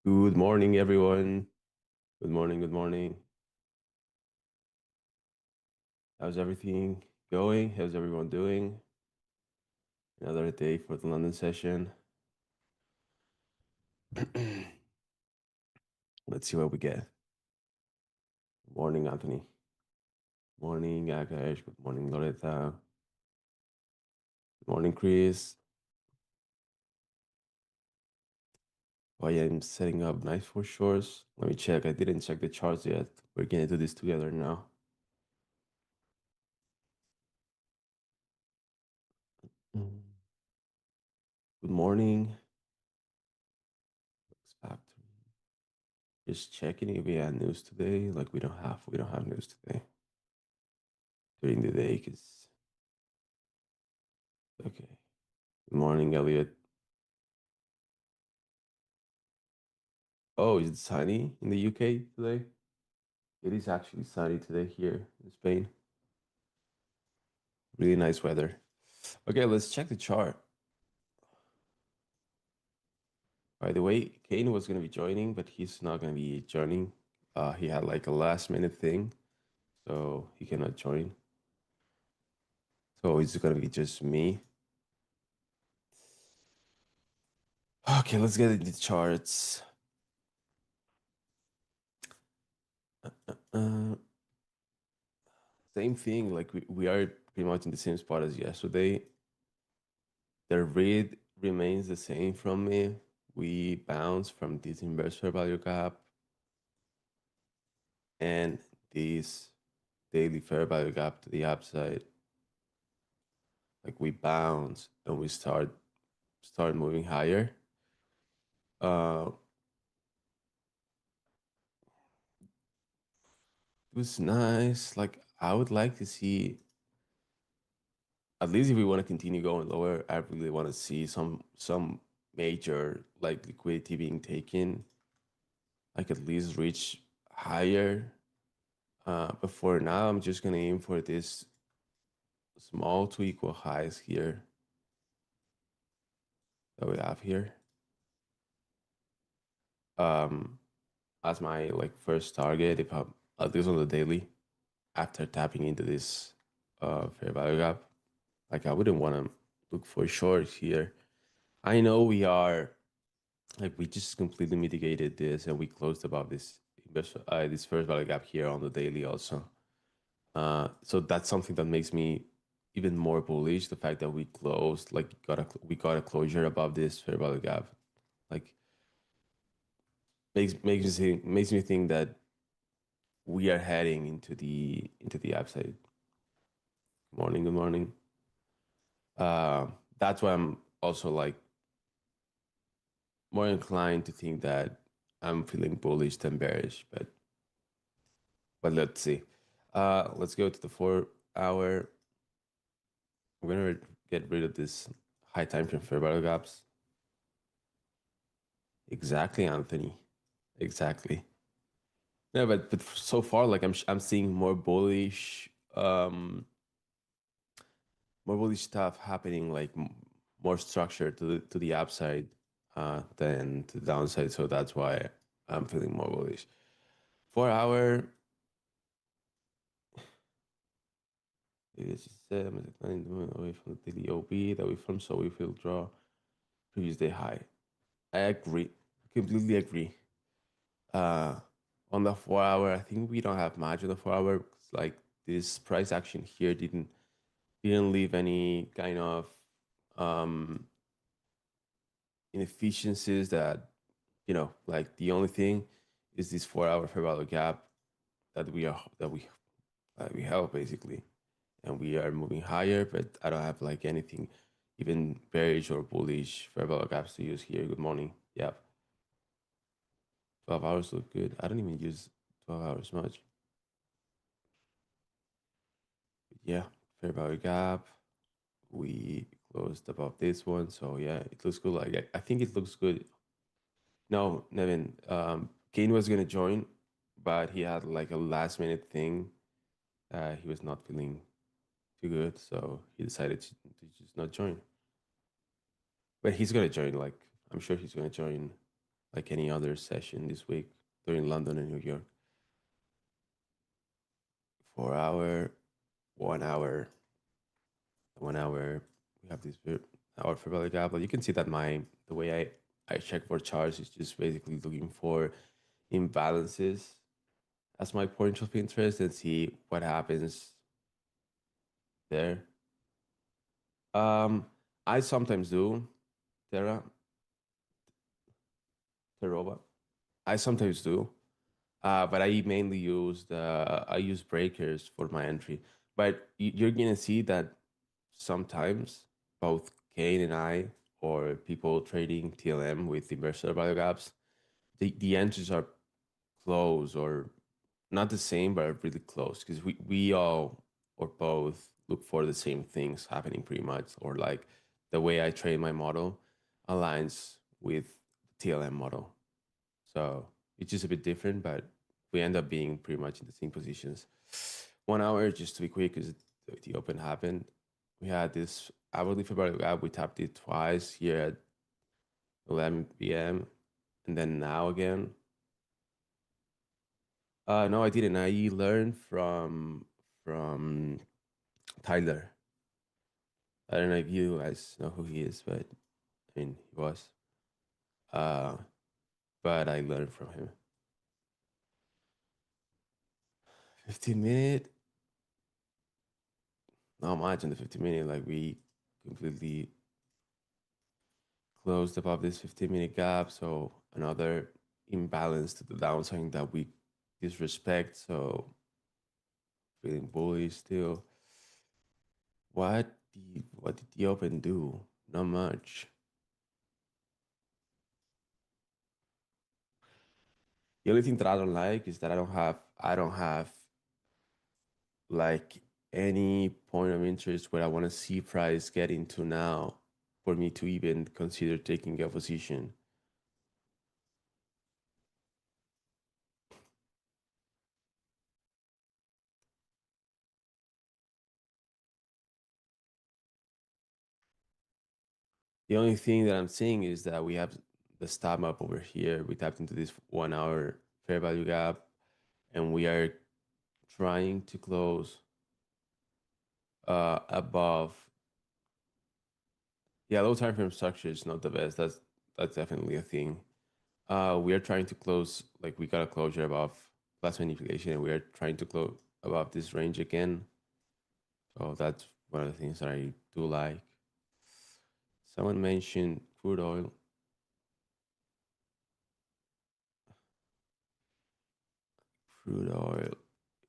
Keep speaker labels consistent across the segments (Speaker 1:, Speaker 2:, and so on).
Speaker 1: Good morning, everyone. Good morning, good morning. How's everything going? How's everyone doing? Another day for the London session. Let's see what we get. Good morning, Anthony. Morning, Akash. Good morning, Loretta. Good morning, Chris. Oh, yeah, I'm setting up nice for shores. Let me check. I didn't check the charts yet. We're gonna do this together now. Mm. Good morning. Looks back to me. Just checking if we had news today. Like we don't have news today during the day because okay. Good morning, Elliot. Oh, is it sunny in the UK today? It is actually sunny today here in Spain. Really nice weather. Okay, let's check the chart. By the way, Kane was going to be joining, but he's not going to be joining. He had like a last minute thing, so he cannot join. So it's going to be just me. Okay, let's get into the charts. Uh, Same thing, like we are pretty much in the same spot as yesterday. The read remains the same from me. We bounce from this inverse fair value gap and this daily fair value gap to the upside. Like we bounce and we start moving higher. Uh, it was nice. Like I would like to see at least if we want to continue going lower, I really want to see some major like liquidity being taken. Like at least reach higher. But for now, I'm just gonna aim for this small to equal highs here that we have here. Um, as my like first target, if I'm at least on the daily, after tapping into this fair value gap, like I wouldn't want to look for shorts here. I know we are like we just completely mitigated this and we closed above this first value gap here on the daily also. So that's something that makes me even more bullish. The fact that we closed, like, we got a closure above this fair value gap, like makes me think that we are heading into the upside. Good morning, good morning. That's why I'm also like more inclined to think that I'm feeling bullish than bearish. But let's see. Let's go to the 4 hour. We're gonna get rid of this high time frame fair value gaps. Exactly, Anthony. Exactly. Yeah, but so far, like I'm seeing more bullish stuff happening, like more structure to the upside than to the downside. So that's why I'm feeling more bullish. 4 hour. It is said I'm declining the movement away from the daily OB that we formed, so we feel draw previous day high. I agree, completely agree. Uh, on the 4 hour, I think we don't have much on the 4 hour. 'Cause, like this price action here didn't leave any kind of um inefficiencies that like the only thing is this 4 hour fair value gap that we have basically, and we are moving higher. But I don't have like anything, even bearish or bullish fair value gaps to use here. Good morning. Yeah, 12 hours look good. I don't even use 12 hours much. Yeah, fair value gap. We closed above this one, so yeah, it looks good. Like I think it looks good. No, Nevin. Kane was gonna join, but he had like a last minute thing. He was not feeling too good, so he decided to just not join. But he's gonna join. Like I'm sure he's gonna join like any other session this week during London and New York. 4 hour, 1 hour, 1 hour. We have this hour for belly gap, but you can see that the way I check for charts is just basically looking for imbalances as my point of interest and see what happens there. Um, I sometimes do Terra Terova. I sometimes do, but I mainly I use breakers for my entry. But you're gonna see that sometimes both Kane and I, or people trading TLM with inverse value gaps, the entries are close or not the same, but are really close because we all or both look for the same things happening pretty much, or like the way I train my model aligns with the TLM model. So it's just a bit different, but we end up being pretty much in the same positions. 1 hour, just to be quick, because the open happened. We had this hourly February gap. We tapped it twice here at 11 p.m. and then now again. No, I didn't. I learned from Tyler. I don't know if you guys know who he is, but I mean he was. Uh, but I learned from him. 15 minute, not much in the 15 minute. Like we completely closed above this 15-minute gap. So another imbalance to the downside that we disrespect. So feeling bullish still. What did the open do? Not much. The only thing that I don't like is that I don't have like any point of interest where I want to see price get into now for me to even consider taking a position. The only thing that I'm seeing is that we have the stop map over here. We tapped into this 1 hour fair value gap, and we are trying to close above. Yeah, low time frame structure is not the best. That's definitely a thing. We are trying to close, like we got a closure above plus manipulation, and we are trying to close above this range again. So that's one of the things that I do like. Someone mentioned crude oil. Crude oil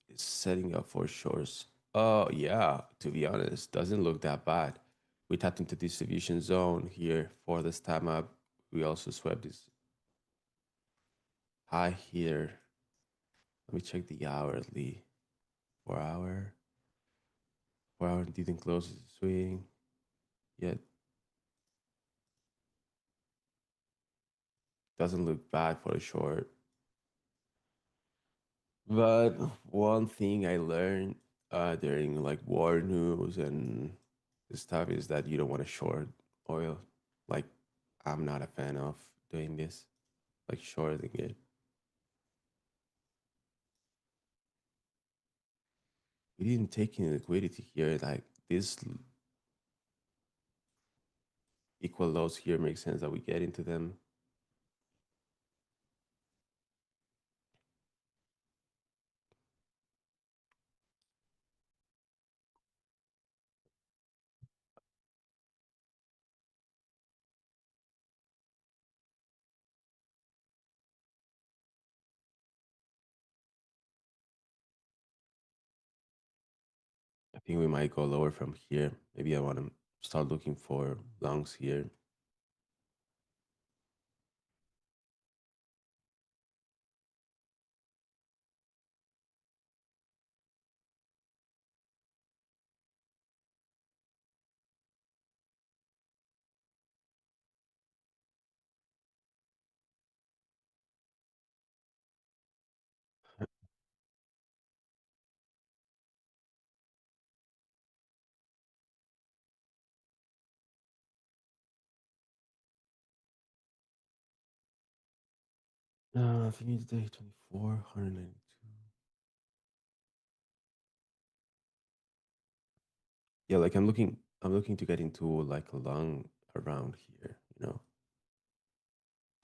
Speaker 1: is setting up for shorts. Oh yeah, to be honest, doesn't look that bad. We tapped into distribution zone here for this time up. We also swept this high here. Let me check the hourly. 4 hour. 4 hour didn't close the swing yet. Doesn't look bad for a short. But one thing I learned during like war news and this stuff is that you don't want to short oil. Like I'm not a fan of doing this, like shorting it. We didn't take any liquidity here. Like this equal lows here makes sense that we get into them. I think we might go lower from here. Maybe I want to start looking for longs here. I think it's day 24, 192. Yeah, like I'm looking to get into like a long around here, you know.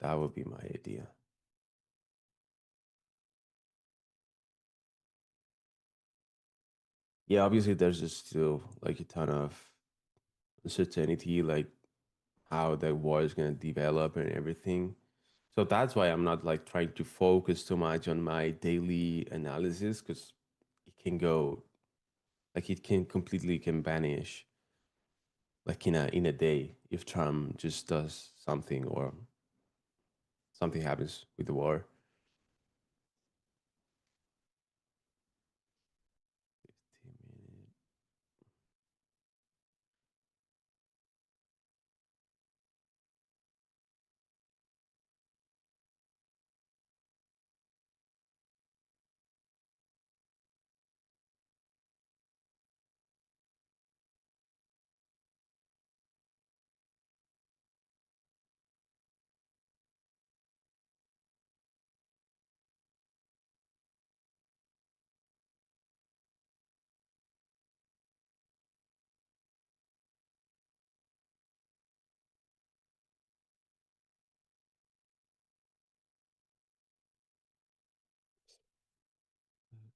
Speaker 1: That would be my idea. Yeah, obviously there's just still like a ton of uncertainty, like how the war is gonna develop and everything. So that's why I'm not like trying to focus too much on my daily analysis because it can go like it can completely can vanish like in a day if Trump just does something or something happens with the war.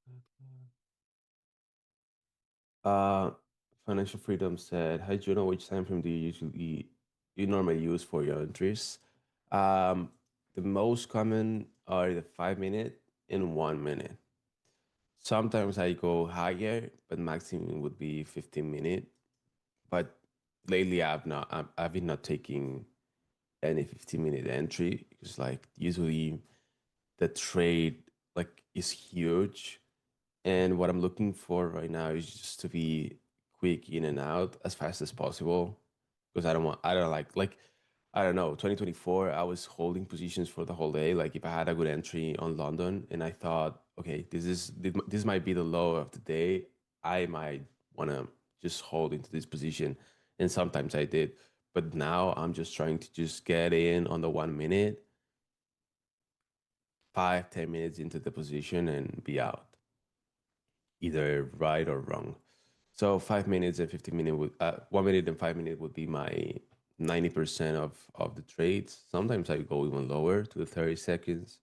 Speaker 1: 15 minutes. Uh, Financial Freedom said, "Hi Juno, which time frame do you normally use for your entries?" Um, the most common are the 5 minute and 1 minute. Sometimes I go higher, but maximum would be 15 minute. But lately I've been not taking any 15 minute entry because like usually the trade like is huge. And what I'm looking for right now is just to be quick in and out as fast as possible because I don't like I don't know, 2024 I was holding positions for the whole day. Like if I had a good entry on London and I thought, okay, this might be the low of the day, I might want to just hold into this position. And sometimes I did. But now I'm just trying to just get in on the 1 minute, 5, 10 minutes into the position and be out, either right or wrong. So 5 minutes and 15 minute 1 minute and 5 minute would be my 90% of the trades. Sometimes I go even lower to the 30 seconds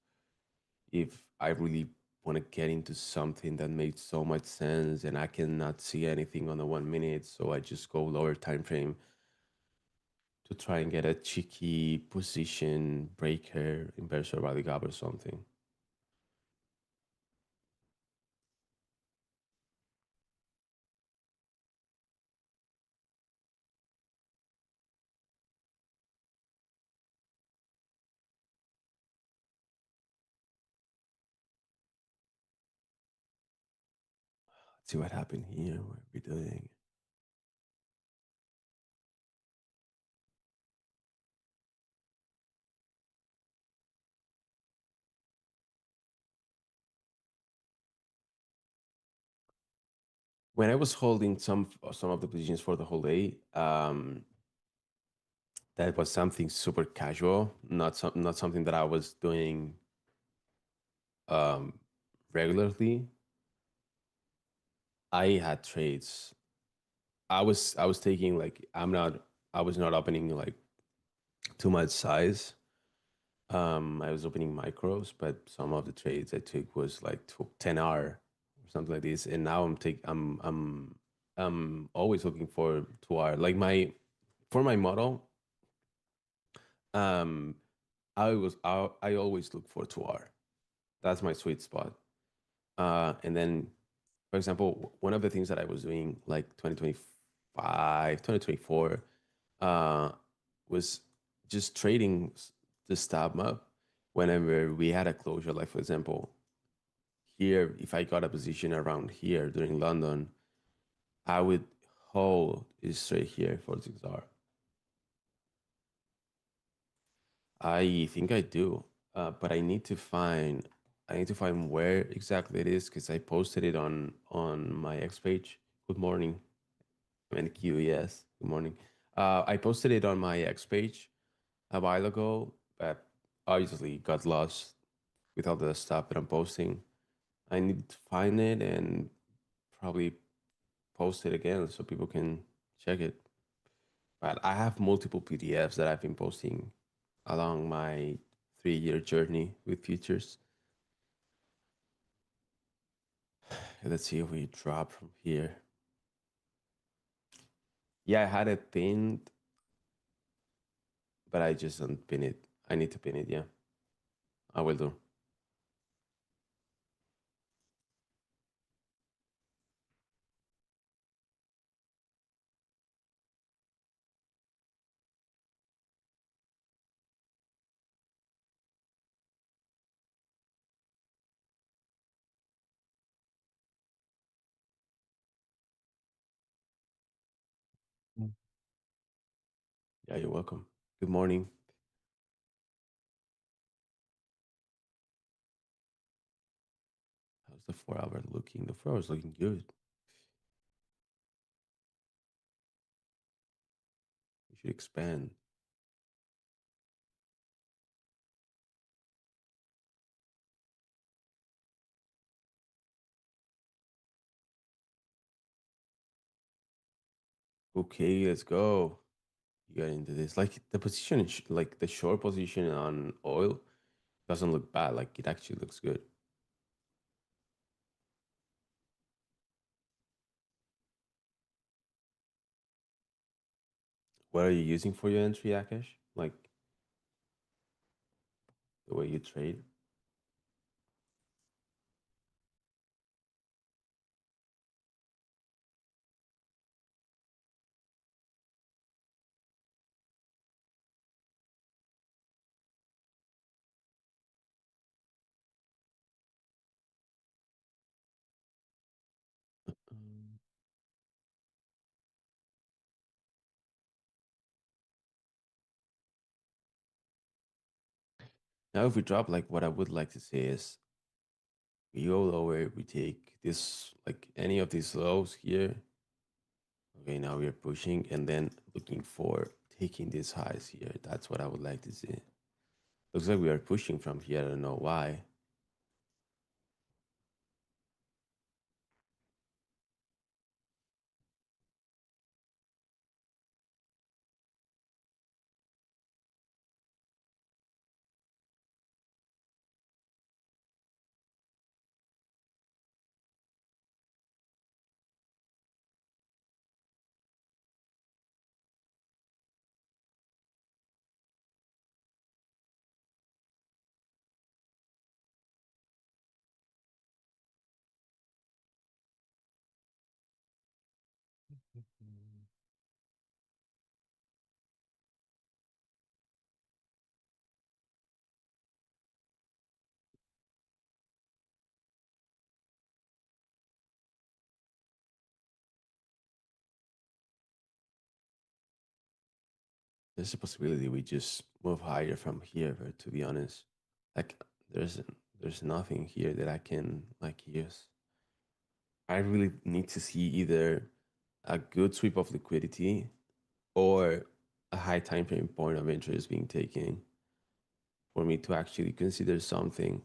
Speaker 1: if I really want to get into something that makes so much sense and I cannot see anything on the 1 minute. So I just go lower time frame to try and get a cheeky position breaker, inverse rally gap or something. Let's see what happened here. What are we doing? When I was holding some of the positions for the whole day, that was something super casual, not something that I was doing um, regularly. I had trades. I was taking like I was not opening like too much size. I was opening micros, but some of the trades I took was like 10R or something like this. And now I'm always looking for 2R. Like my for my model, um, I always look for 2R. That's my sweet spot. And then, for example, one of the things that I was doing like 2025, 2024, uh, was just trading the stop up whenever we had a closure. Like, for example, here, if I got a position around here during London, I would hold it straight here for 6R. I think I do, but I need to find where exactly it is because I posted it on my X page. Good morning, MNQ. Yes, good morning. I posted it on my X page a while ago, but obviously got lost. with all the stuff that I'm posting. I need to find it and probably post it again so people can check it. But I have multiple PDFs that I've been posting along my 3 year journey with futures. Let's see if we drop from here. Yeah, I had it pinned, but I just don't pin it. I need to pin it. Yeah, I will do. Mm. Yeah, you're welcome. Good morning. How's the 4 hour looking? The 4 hours looking good. We should expand. Okay, let's go. You got into this. Like the position, like the short position on oil doesn't look bad. Like it actually looks good. What are you using for your entry, Akash? Like the way you trade? Um, Now, if we drop, like what I would like to say is we go lower, we take this, like any of these lows here. Okay, now we are pushing and then looking for taking these highs here. That's what I would like to see. Looks like we are pushing from here. I don't know why. There's a possibility we just move higher from here, but to be honest, like there's nothing here that I can like use. I really need to see either a good sweep of liquidity or a high time frame point of interest being taken for me to actually consider something.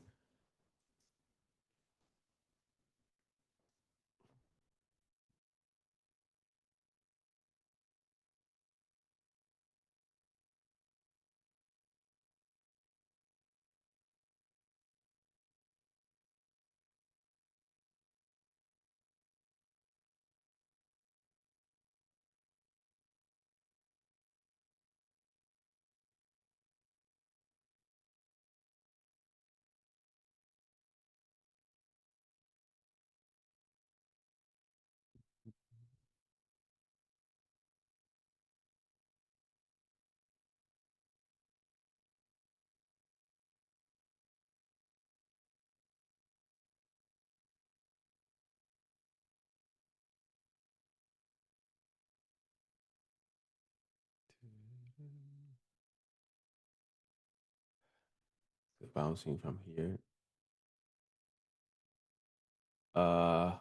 Speaker 1: So bouncing from here. Uh,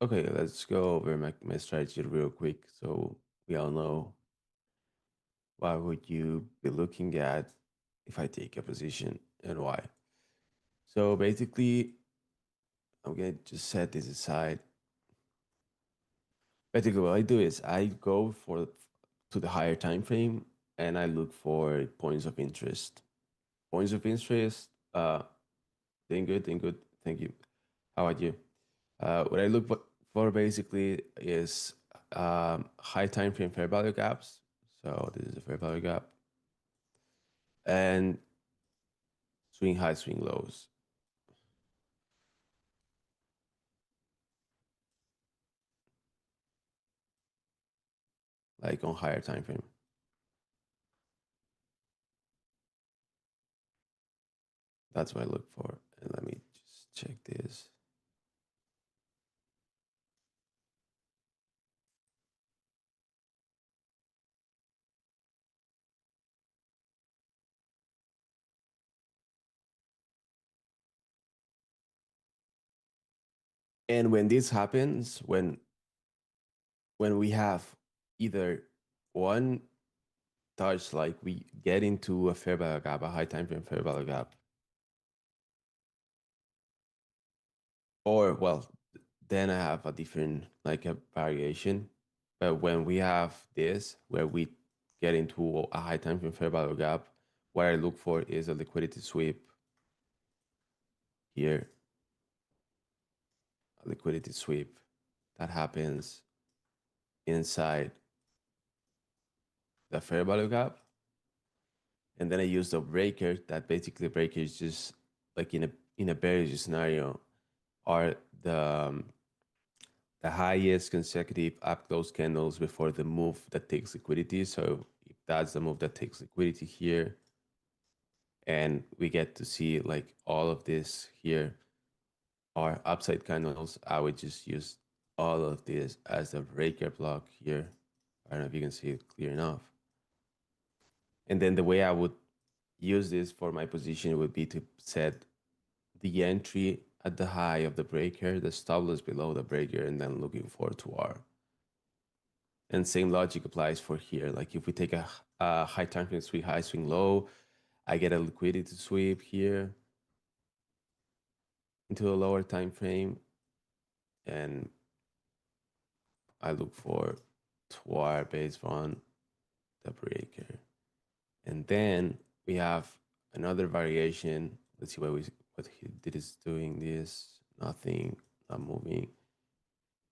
Speaker 1: okay, let's go over my strategy real quick so we all know what would you be looking at if I take a position and why. So basically, I'm gonna just set this aside. Basically, what I do is I go for to the higher time frame and I look for points of interest. Points of interest, doing good, doing good. Thank you. How about you? What I look for basically is high time frame fair value gaps. So this is a fair value gap and swing high, swing lows, like on higher time frame. That's what I look for. And let me just check this. And when this happens, when we have either one touch, like we get into a fair value gap, a high time frame fair value gap, or well, then I have a different like a variation. But when we have this, where we get into a high time frame fair value gap, what I look for is a liquidity sweep here, a liquidity sweep that happens inside the fair value gap. And then I use the breaker that basically breaker is just like in a bearish scenario are the highest consecutive up close candles before the move that takes liquidity. So if that's the move that takes liquidity here, and we get to see like all of this here are upside candles, I would just use all of this as the breaker block here. I don't know if you can see it clear enough. And then the way I would use this for my position would be to set the entry at the high of the breaker, the stop loss below the breaker, and then looking for to R. And same logic applies for here. Like if we take a high time frame swing high, swing low, I get a liquidity sweep here into a lower time frame, and I look for TWAR based on the breaker. And then we have another variation. Let's see what he did is doing this, nothing, not moving.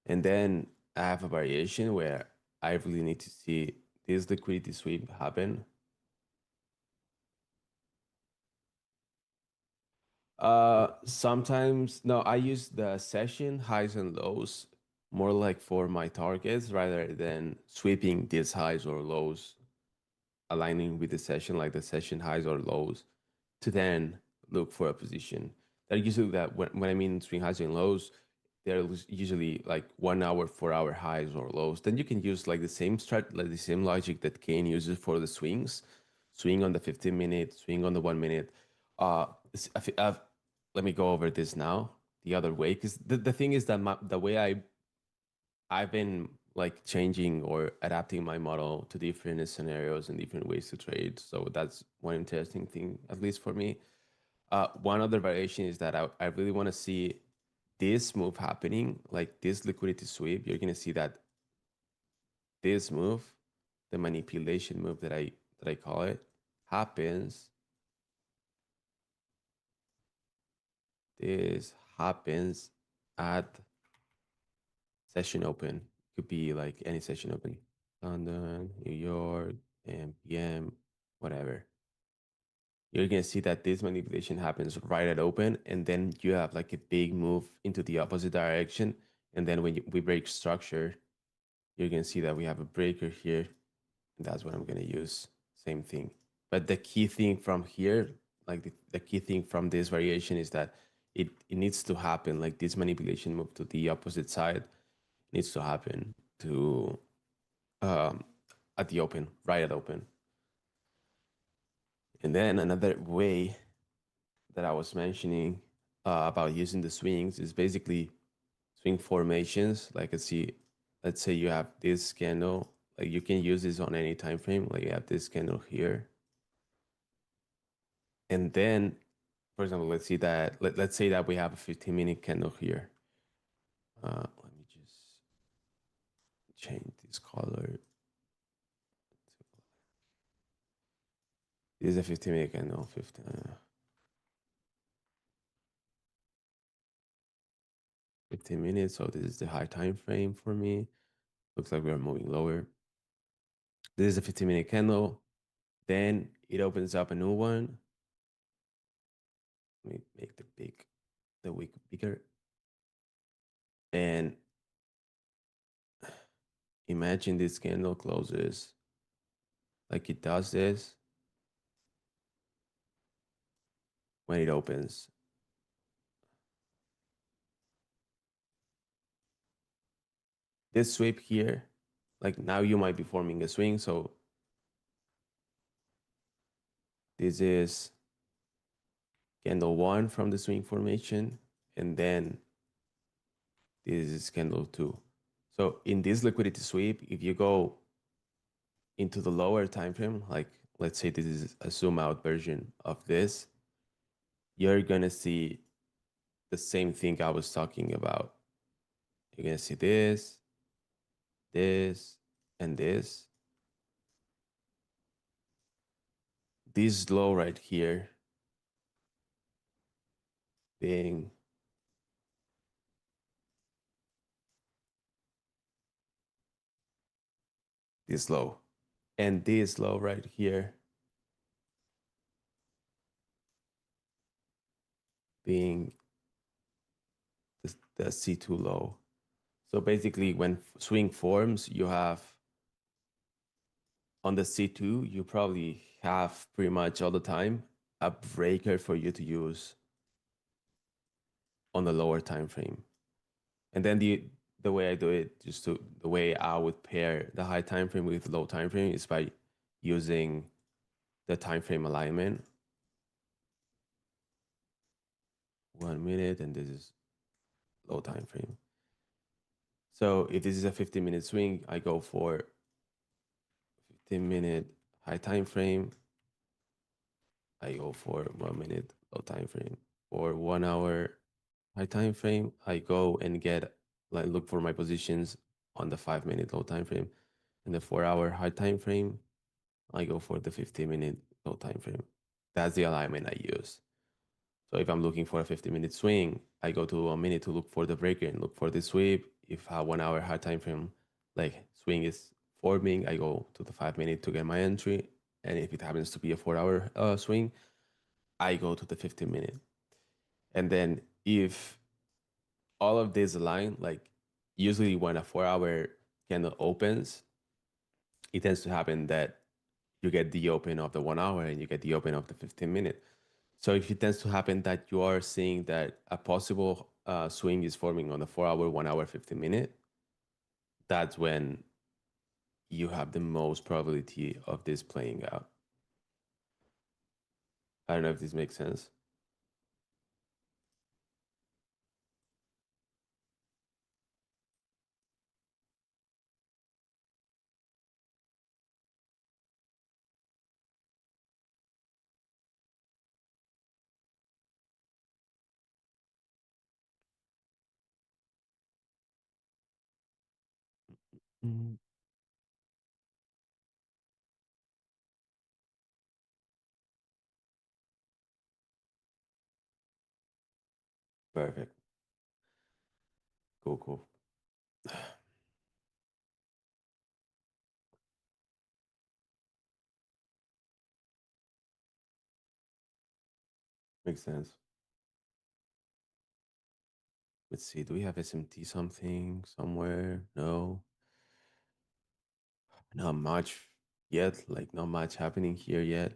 Speaker 1: And then I have a variation where I really need to see this liquidity sweep happen. Sometimes no, I use the session highs and lows more like for my targets rather than sweeping these highs or lows, aligning with the session like the session highs or lows to then look for a position. They're usually that when I mean swing highs and lows, they're usually like 1 hour, 4 hour highs or lows. Then you can use like the same like the same logic that Kane uses for the swings, swing on the 15 minute, swing on the 1 minute. Let me go over this now the other way because the thing is that the way I've been like changing or adapting my model to different scenarios and different ways to trade. So that's one interesting thing, at least for me. One other variation is that I really want to see this move happening, like this liquidity sweep. You're gonna see that this move, the manipulation move that I call it, happens. This happens at session open. Could be like any session open. London, New York, PM, whatever. You're gonna see that this manipulation happens right at open, and then you have like a big move into the opposite direction. And then when we break structure, you're gonna see that we have a breaker here, and that's what I'm gonna use. Same thing. But the key thing from here, like the key thing from this variation is that it needs to happen. Like this manipulation move to the opposite side needs to happen to um, at the open, right at open. And then another way that I was mentioning about using the swings is basically swing formations. Like let's say you have this candle, like you can use this on any time frame. Like you have this candle here, and then For example, let's see that let's say that we have a 15-minute candle here. Let me just change this color. This is a 15-minute candle. 15 minutes. So this is the high time frame for me. Looks like we're moving lower. This is a 15-minute candle. Then it opens up a new one. Let me make the wick bigger. And imagine this candle closes like it does this when it opens. This sweep here, like now you might be forming a swing. So this is candle one from the swing formation. And then this is candle two. So in this liquidity sweep, if you go into the lower time frame, like let's say this is a zoom out version of this, you're gonna see the same thing I was talking about. You're gonna see this, this, and this. This low right here being this low, and this low right here being the C2 low. So basically, when swing forms, you have on the C2, you probably have pretty much all the time a breaker for you to use on the lower time frame. And then the way I do it, the way I would pair the high time frame with the low time frame is by using the time frame alignment. 1 minute, and this is low time frame. So if this is a 15-minute swing, I go for 15-minute high time frame. I go for 1 minute low time frame. For 1 hour high time frame, I go and get like look for my positions on the 5 minute low time frame. And the 4 hour high time frame, I go for the 15-minute low time frame. That's the alignment I use. So if I'm looking for a 50-minute swing, I go to 1 minute to look for the breaker and look for the sweep. If a 1 hour high time frame like swing is forming, I go to the 5 minute to get my entry. And if it happens to be a 4 hour swing, I go to the 15 minute. And then if all of this align, like usually when a 4 hour candle opens, it tends to happen that you get the open of the 1 hour and you get the open of the 15 minute. So if it tends to happen that you are seeing that a possible swing is forming on the 4 hour, 1 hour, 15 minute, that's when you have the most probability of this playing out. I don't know if this makes sense. Mm, perfect. Cool, cool. Makes sense. Let's see. Do we have SMT something somewhere? No, not much yet. Like, not much happening here yet.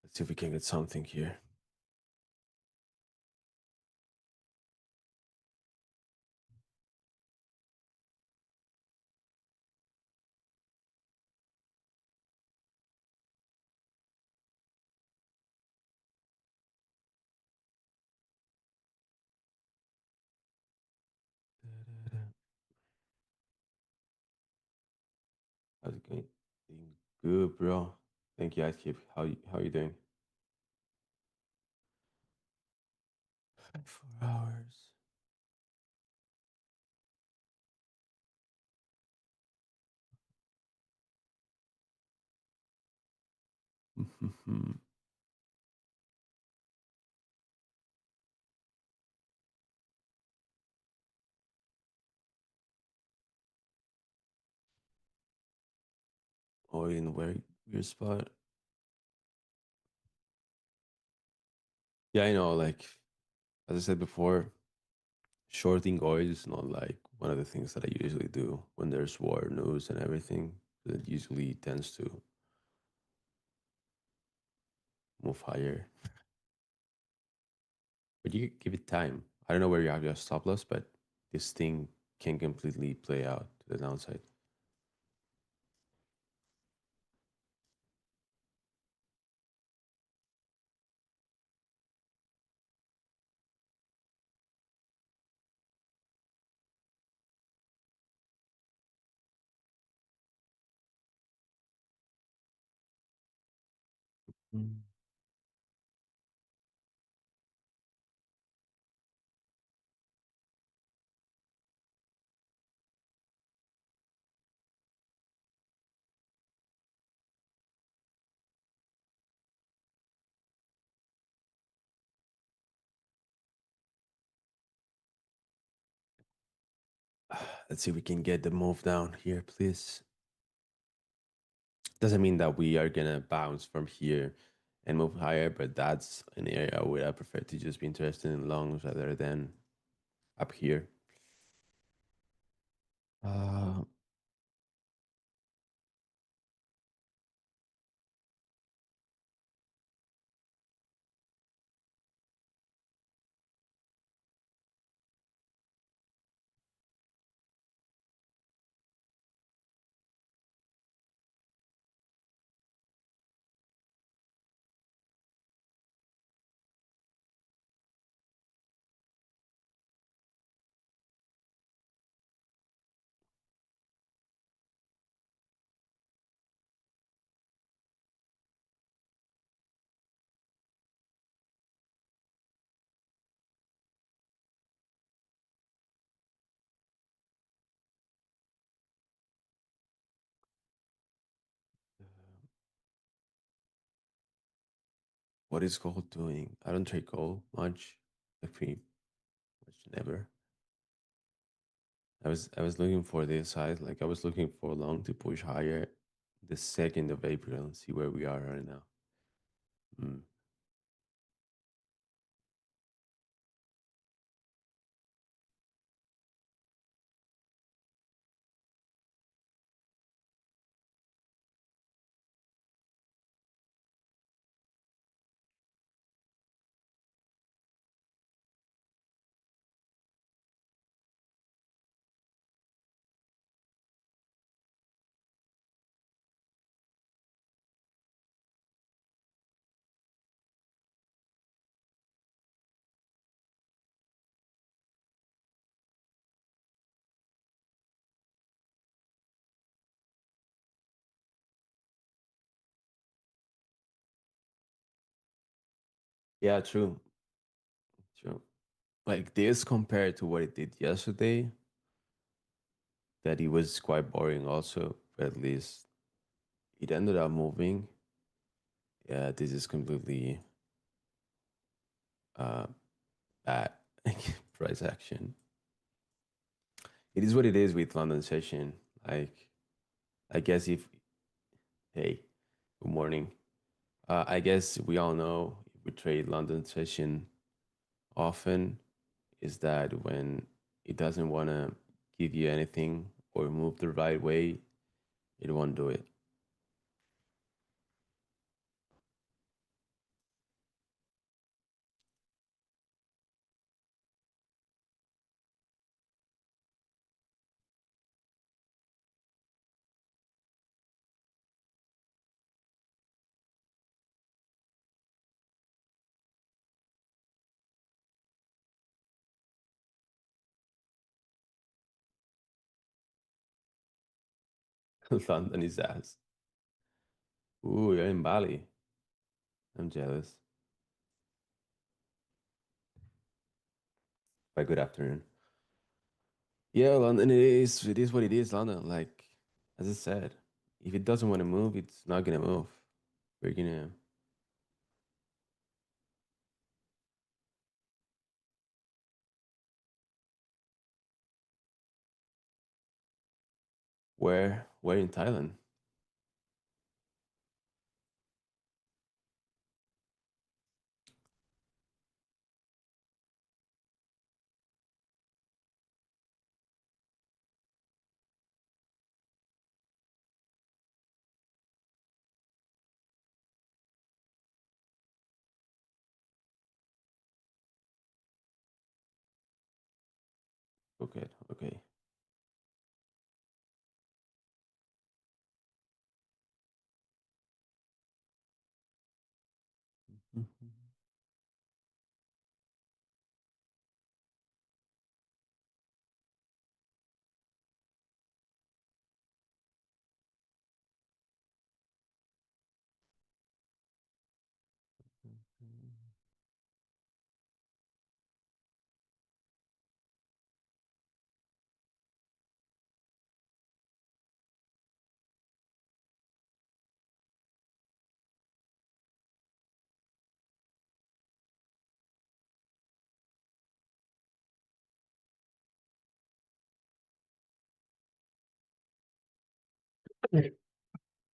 Speaker 1: Let's see if we can get something here. How's it going? Doing good, bro. Thank you, Keep. How you doing? 4 hours. Oh, in a very weird spot. Yeah, I know. Like as I said before, shorting oil is not like one of the things that I usually do when there's war news and everything. It usually tends to move higher, but you give it time. I don't know where you have your stop loss, but this thing can completely play out to the downside. Mm. Let's see if we can get the move down here, please. Doesn't mean that we are gonna bounce from here and move higher, but that's an area where I prefer to just be interested in longs rather than up here. Uh, what is gold doing? I don't trade gold much, like pretty much never. I was looking for this side, like I was looking for long to push higher the 2nd of April and see where we are right now. Mm. Yeah, true, true. Like this compared to what it did yesterday, that it was quite boring also, but at least it ended up moving. Yeah, this is completely uh bad price action. It is what it is with London session. Like I guess if hey, good morning. I guess we all know if we trade London session often is that when it doesn't want to give you anything or move the right way, it won't do it. London is ass. Ooh, you're in Bali. I'm jealous. But good afternoon. Yeah, London it is what it is, London. Like as I said, if it doesn't want to move, it's not gonna move. We're gonna where in Thailand? Okay, okay.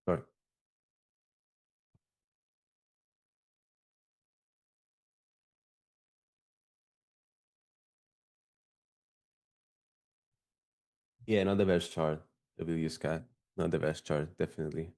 Speaker 1: Sorry. Yeah, not the best chart. W Sky. Not the best chart, definitely.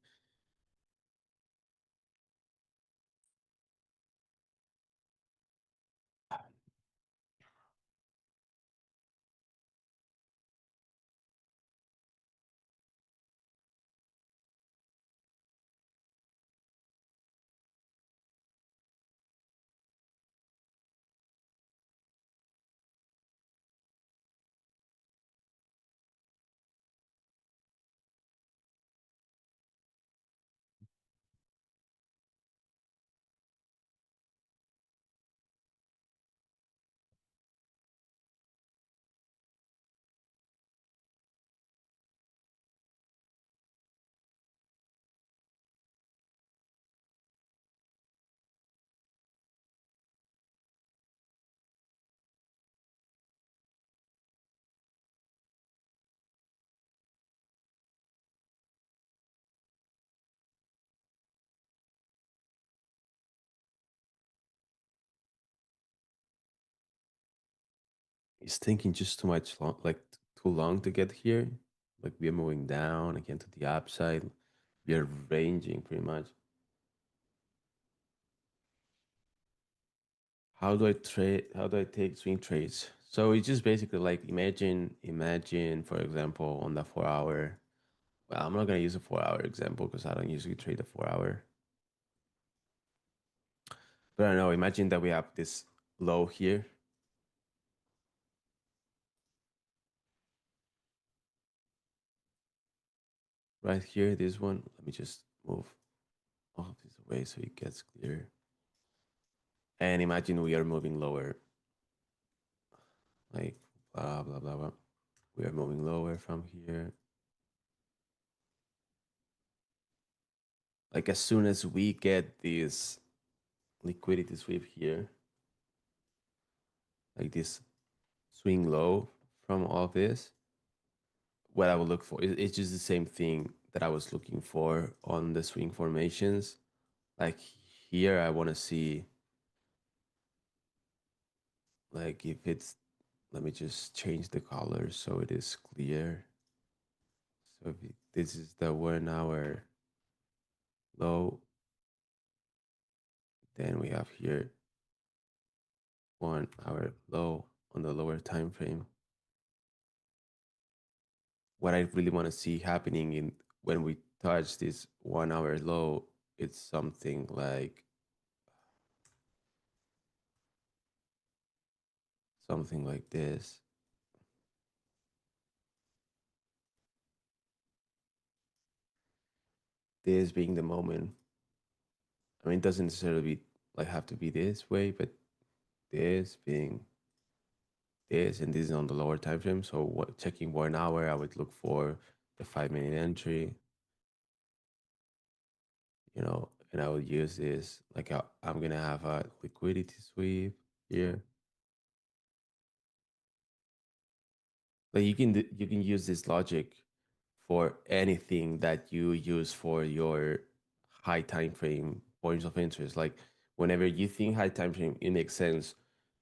Speaker 1: It's taking just too much long, like too long to get here. Like we are moving down again to the upside. We are ranging pretty much. How do I trade? How do I take swing trades? So it's just basically like imagine, for example, on the 4 hour. Well, I'm not gonna use a 4 hour example because I don't usually trade a 4 hour. But I don't know. Imagine that we have this low here, right here. This one. Let me just move all of this away so it gets clear. And imagine we are moving lower, like blah blah blah blah. We are moving lower from here. Like as soon as we get this liquidity sweep here, like this swing low from all of this, what I would look for it's just the same thing that I was looking for on the swing formations. Like here, I want to see like if it's. Let me just change the color so it is clear. So if this is the 1 hour low, then we have here 1 hour low on the lower time frame. What I really want to see happening in when we touch this 1 hour low, it's something like this. this being the moment. I mean, it doesn't necessarily be like have to be this way, but this being this and this is on the lower time frame. So what, checking 1 hour, I would look for the 5 minute entry, and I would use this like I'm gonna have a liquidity sweep here. Like you can use this logic for anything that you use for your high time frame points of interest. Like whenever you think high time frame, it makes sense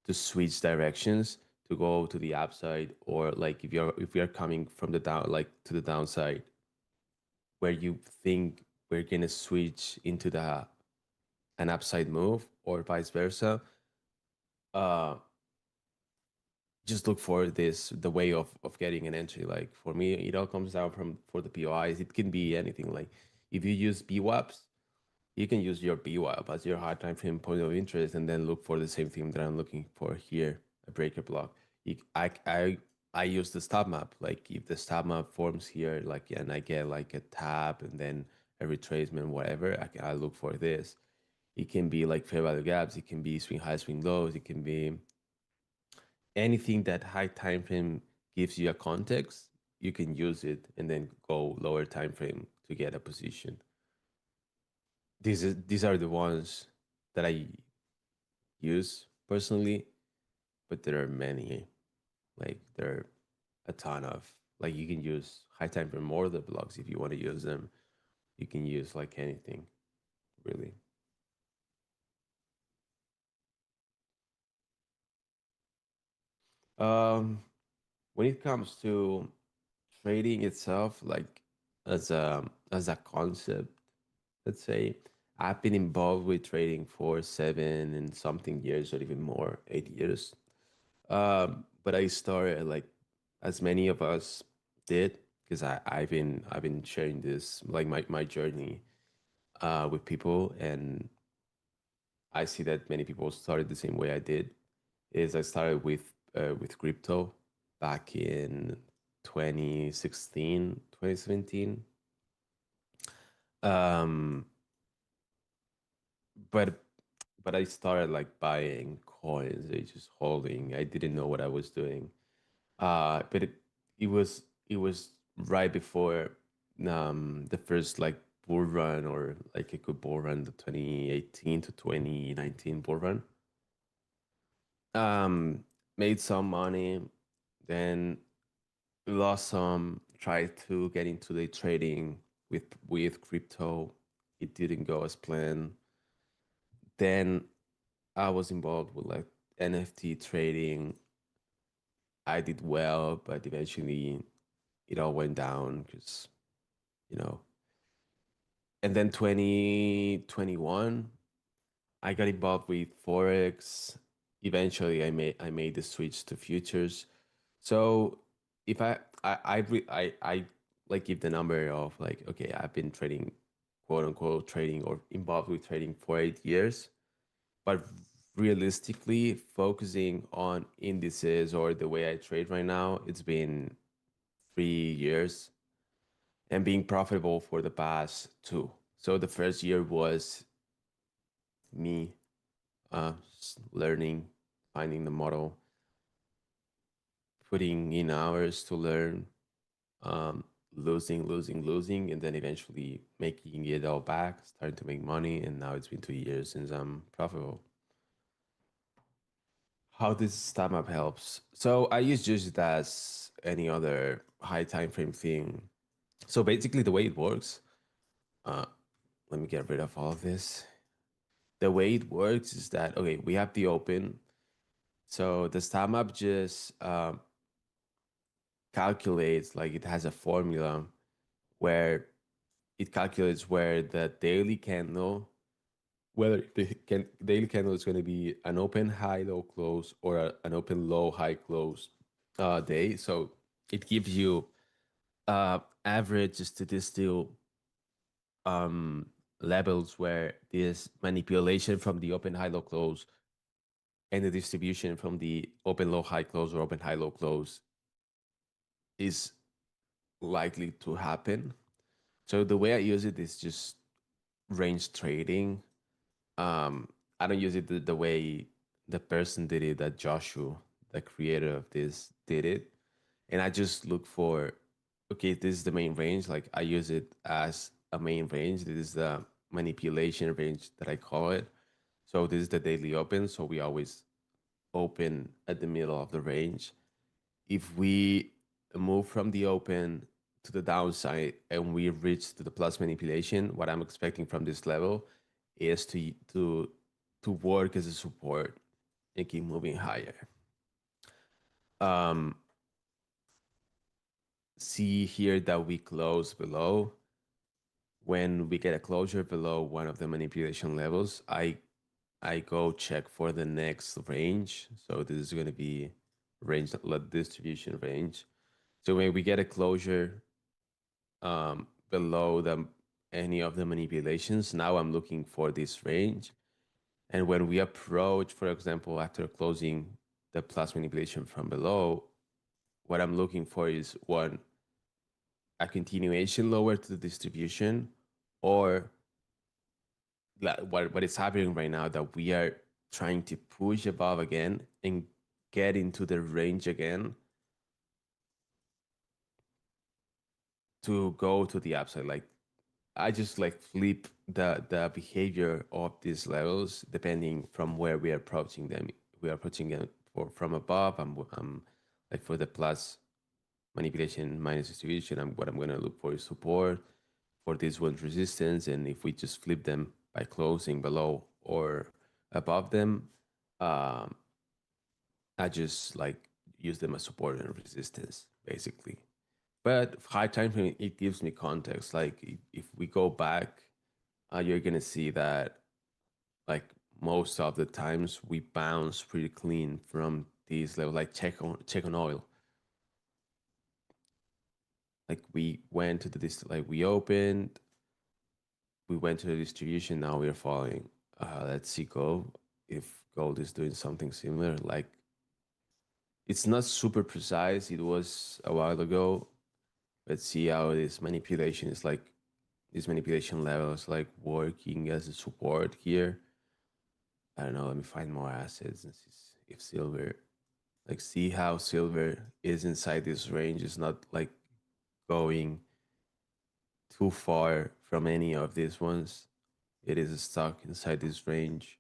Speaker 1: to switch directions to go to the upside, or like if you're coming from the down like to the downside, where you think we're gonna switch into the an upside move or vice versa. Uh, just look for this the way of getting an entry. Like for me, it all comes down from for the POIs. It can be anything. Like if you use BWAPs, you can use your BWAP as your high time frame point of interest, and then look for the same thing that I'm looking for here, a breaker block. I use the stop map. Like if the stop map forms here, like and I get like a tap and then a retracement, whatever, I look for this. It can be like fair value gaps. It can be swing high, swing lows. It can be anything that high time frame gives you a context. You can use it and then go lower time frame to get a position. These are the ones that I use personally, but there are many. Like there are a ton of like you can use high time frame order blocks if you want to use them. You can use like anything really. Um, when it comes to trading itself, like as a concept, let's say I've been involved with trading for 7 and something years, or even more, 8 years. But I started like as many of us did, because I've been sharing this like my journey with people, and I see that many people started the same way I did. Is I started with crypto back in 2016, 2017. Um, but but I started like buying coins, I just holding. I didn't know what I was doing. But it was right before the first like bull run, or like a good bull run, the 2018 to 2019 bull run. Um, Made some money, then lost some, tried to get into the trading with crypto. It didn't go as planned. Then I was involved with like NFT trading. I did well, but eventually it all went down because, you know. And then 2021, I got involved with Forex. Eventually I made the switch to futures. So if I like give the number of like, okay, I've been trading, quote unquote trading, or involved with trading for 8 years. But realistically, focusing on indices or the way I trade right now, it's been 3 years, and being profitable for the past two. So the first year was me learning, finding the model, putting in hours to learn, losing, and then eventually making it all back, starting to make money. And now it's been 2 years since I'm profitable. How this stab map helps. So I use just as any other high time frame thing. So basically, the way it works, uh, let me get rid of all of this. The way it works is that, okay, we have the open. So the stab map just calculates, like it has a formula where it calculates where the daily candle, whether daily candle is going to be an open high low close, or an open low high close day. So it gives you average statistical levels where this manipulation from the open high low close and the distribution from the open low high close or open high low close is likely to happen. So the way I use it is just range trading. I don't use it the way the person did it, that Joshua, the creator of this, did it. And I just look for, okay, this is the main range. Like I use it as a main range. This is the manipulation range that I call it. So this is the daily open. So we always open at the middle of the range. If we move from the open to the downside and we reach to the plus manipulation, what I'm expecting from this level is to work as a support and keep moving higher. Um, See here that we close below. When we get a closure below one of the manipulation levels, I go check for the next range. So this is going to be range distribution range. So when we get a closure below the any of the manipulations, now I'm looking for this range. And when we approach, for example, after closing the plus manipulation from below, what I'm looking for is one, a continuation lower to the distribution, or what is happening right now, that we are trying to push above again and get into the range again to go to the upside. Like I just like flip the behavior of these levels depending from where we are approaching them. We are approaching them from above. I'm like for the plus manipulation minus distribution. What I'm gonna look for is support. For this one's resistance, and if we just flip them by closing below or above them, um, I just like use them as support and resistance basically. But high time frame, it gives me context. Like if we go back, you're gonna see that like most of the times we bounce pretty clean from these levels. Like check on oil. Like we went to like we opened, we went to the distribution. Now we're falling. Let's see gold. If gold is doing something similar, like it's not super precise. It was a while ago. Let's see how this manipulation is like. This manipulation level is like working as a support here. I don't know. Let me find more assets and see if silver, like, see how silver is inside this range. It's not like going too far from any of these ones. It is stuck inside this range.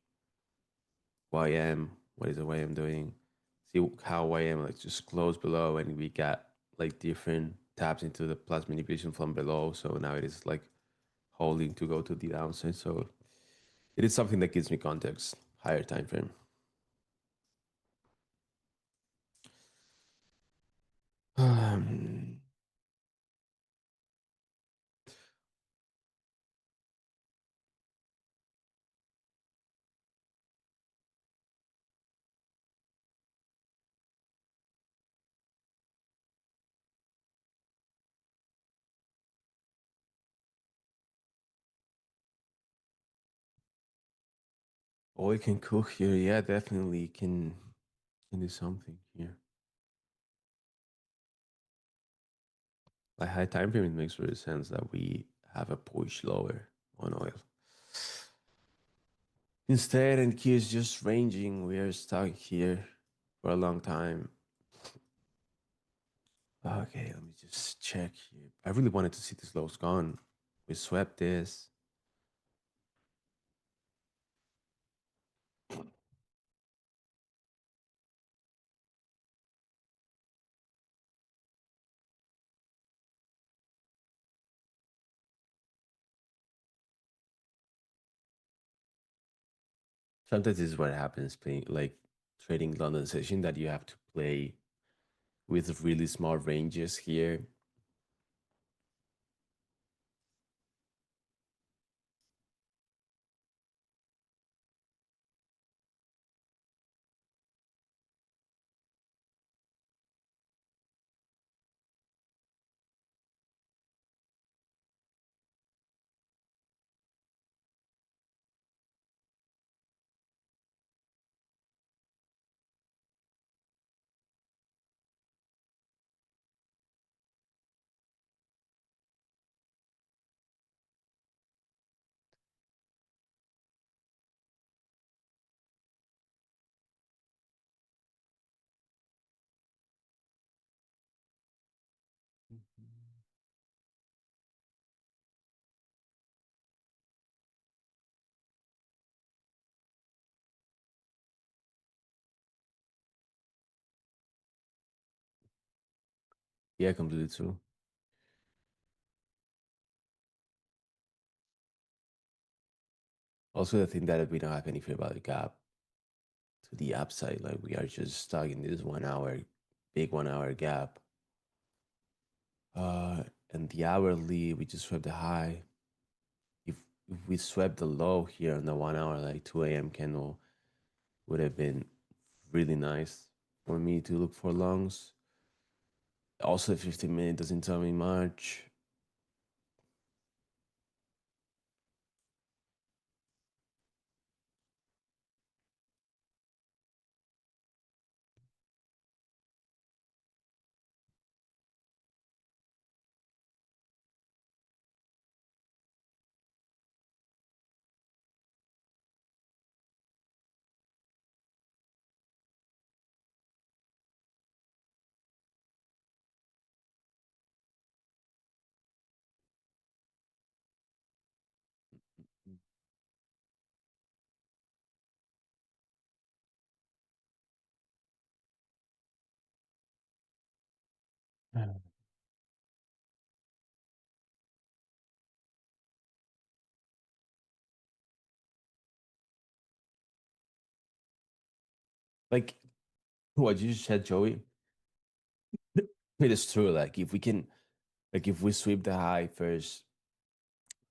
Speaker 1: YM, what is the YM doing? See how YM like just closed below, and we got like different taps into the plus manipulation from below. So now it is like holding to go to the downside. So it is something that gives me context, higher time frame. Um, oh, we can cook here. Yeah, definitely can do something here. Like high time frame, it makes really sense that we have a push lower on oil. Instead, and key is just ranging. We are stuck here for a long time. Okay, let me just check here. I really wanted to see this lows gone. We swept this. Sometimes this is what happens playing like trading London session, that you have to play with really small ranges here. Yeah, completely true. Also, the thing that we don't have any fair value gap to the upside, like we are just stuck in this 1 hour, big 1 hour gap. And the hourly, we just swept the high. If we swept the low here on the 1 hour, like 2 a.m. candle, would have been really nice for me to look for longs. Also, 15 minute doesn't tell me much. Like what you said, Joey, it is true. Like if we can, like if we sweep the high first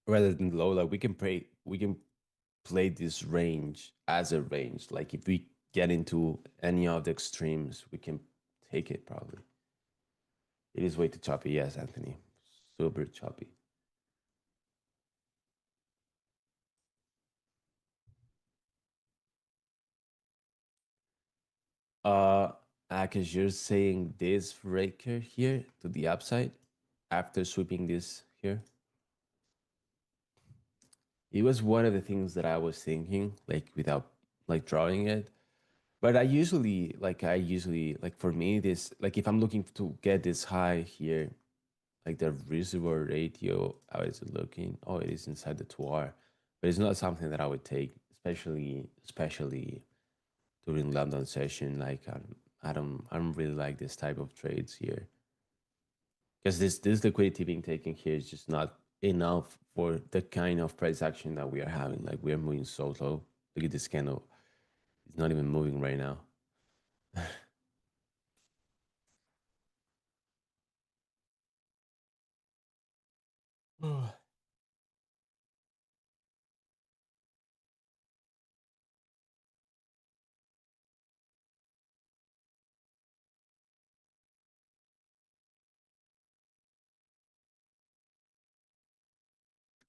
Speaker 1: rather than low, like we can play this range as a range. Like if we get into any of the extremes, we can take it probably. It is way too choppy, yes, Anthony. Super choppy. Uh, because you're saying this breaker here to the upside after sweeping this here. It was one of the things that I was thinking, like without like drawing it. But I usually like for me this like if I'm looking to get this high here, like the reservoir ratio, how is it looking? Oh, it is inside the 2R, but it's not something that I would take, especially during London session. Like I don't really like this type of trades here because this liquidity being taken here is just not enough for the kind of price action that we are having. Like we are moving so slow. Look at this candle; it's not even moving right now.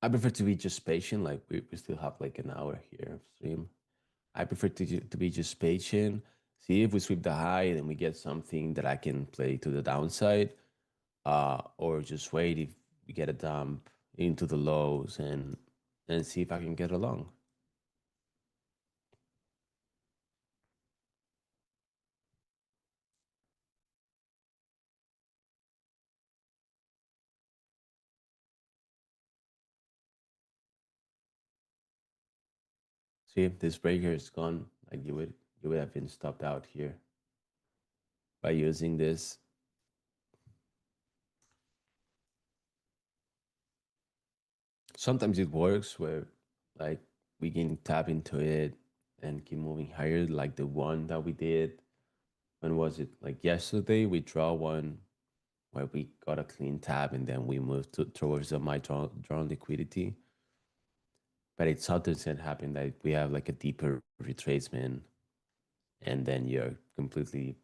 Speaker 1: I prefer to be just patient. Like we still have like an hour here of stream. I prefer to be just patient. See if we sweep the high and we get something that I can play to the downside, or just wait if we get a dump into the lows and see if I can get along. See if this breaker is gone, like you would have been stopped out here by using this. Sometimes it works where like we can tap into it and keep moving higher, like the one that we did. When was it? Like yesterday, we draw one where we got a clean tab and then we moved towards the my drawn liquidity. But it sometimes can happen that we have like a deeper retracement and then you're completely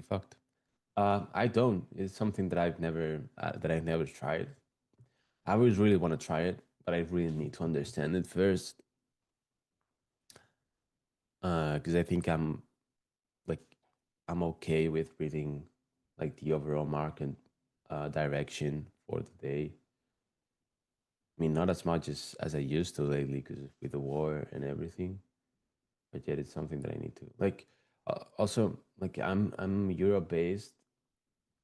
Speaker 1: fucked. I don't. It's something that I've never tried. I always really want to try it, but I really need to understand it first. Because I think like I'm okay with reading like the overall market direction for the day. I mean, not as much as I used to lately because with the war and everything, but yet it's something that I need to like. Also, like I'm Europe based,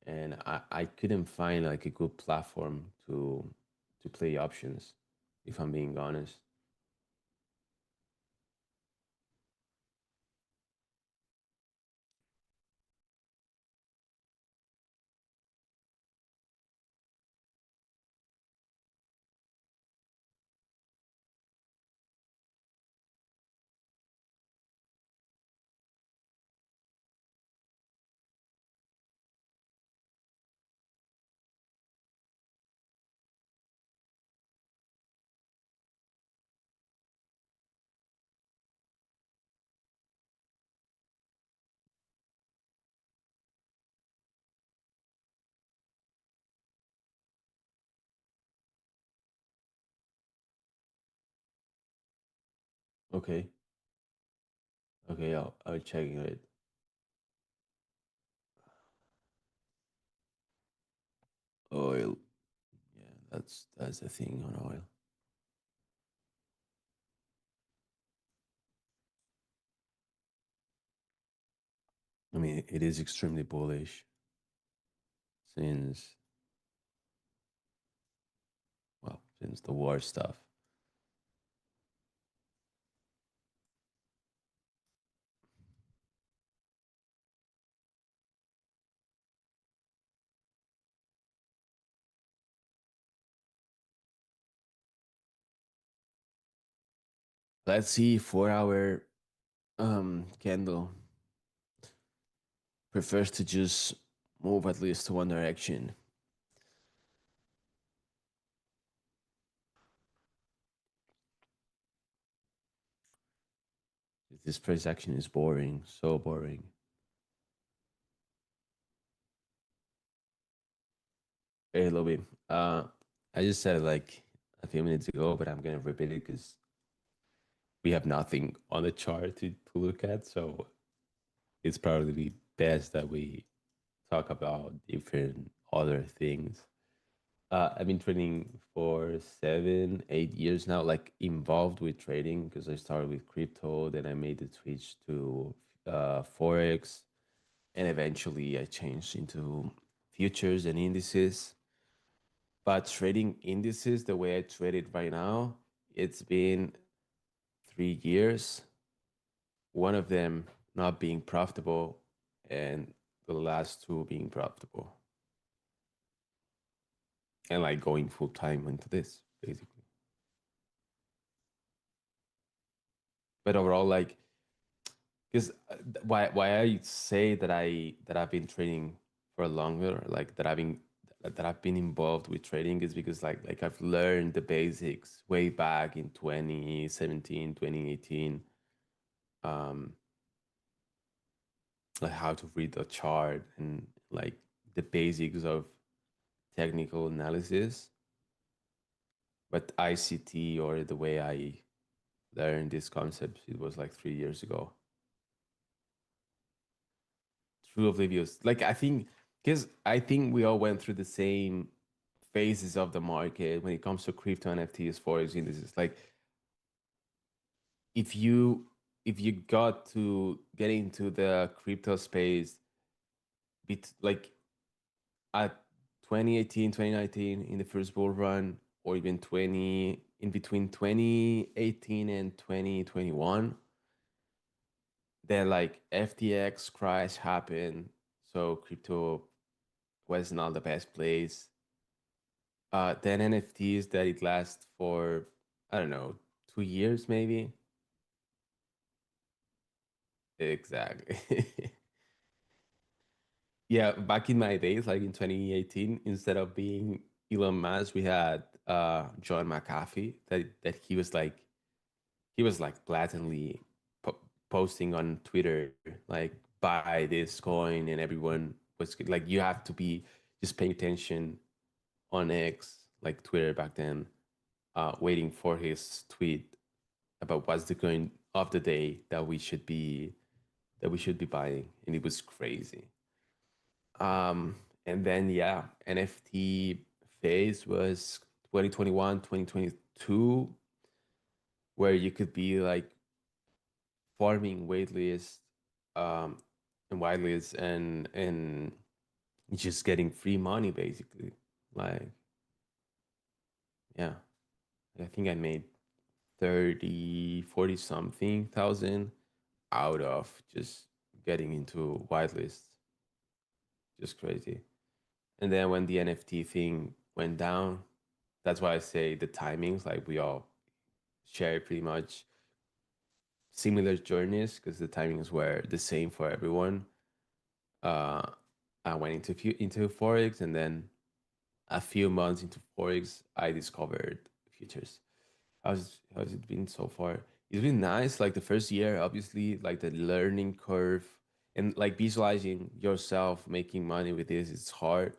Speaker 1: and I couldn't find like a good platform to play options. If I'm being honest, Okay. Okay, I'll check it. Oil. Yeah, that's the thing on oil. I mean, it is extremely bullish since, well, since the war stuff. Let's see, 4 hour candle prefers to just move at least one direction. This first action is boring, so boring. Hey, Lobby. I just said it like a few minutes ago, but I'm gonna repeat it because we have nothing on the chart to look at. So it's probably best that we talk about different other things. I've been trading for 7, 8 years now, like involved with trading because I started with crypto, then I made the switch to Forex, and eventually I changed into futures and indices. But trading indices the way I trade it right now, it's been 3 years, one of them not being profitable, and the last two being profitable. And like going full time into this, basically. But overall, like, because why I say that I've been trading for longer, like that I've been involved with trading is because like I've learned the basics way back in 2017, 2018, like how to read a chart and like the basics of technical analysis. But ICT, or the way I learned these concepts, it was like 3 years ago. True oblivious. Like I think, because I think we all went through the same phases of the market when it comes to crypto NFTs, forex indices. Like if you if you got to get into the crypto space, like at 2018, 2019 in the first bull run, or even 20 in between 2018 and 2021, then like FTX crash happened, so crypto was not the best place. Then NFTs that it lasts for, I don't know, 2 years maybe. Exactly. Yeah, back in my days, like in 2018, instead of being Elon Musk, we had John McAfee. That he was like blatantly posting on Twitter like buy this coin, and everyone was like, you have to be just paying attention on X, like Twitter back then, waiting for his tweet about what's the coin of the day that we should be buying, and it was crazy. And then yeah, NFT phase was 2021, 2022, where you could be like farming waitlists, um, and whitelists, and just getting free money basically. Like yeah, I think I made 30, 40 something thousand out of just getting into whitelists. Just crazy. And then when the NFT thing went down, that's why I say the timings, like we all share pretty much similar journeys because the timings were the same for everyone. Uh, I went into Forex, and then a few months into Forex, I discovered futures. How's it been so far? It's been nice. Like the first year, obviously, like the learning curve and like visualizing yourself making money with this, it's hard,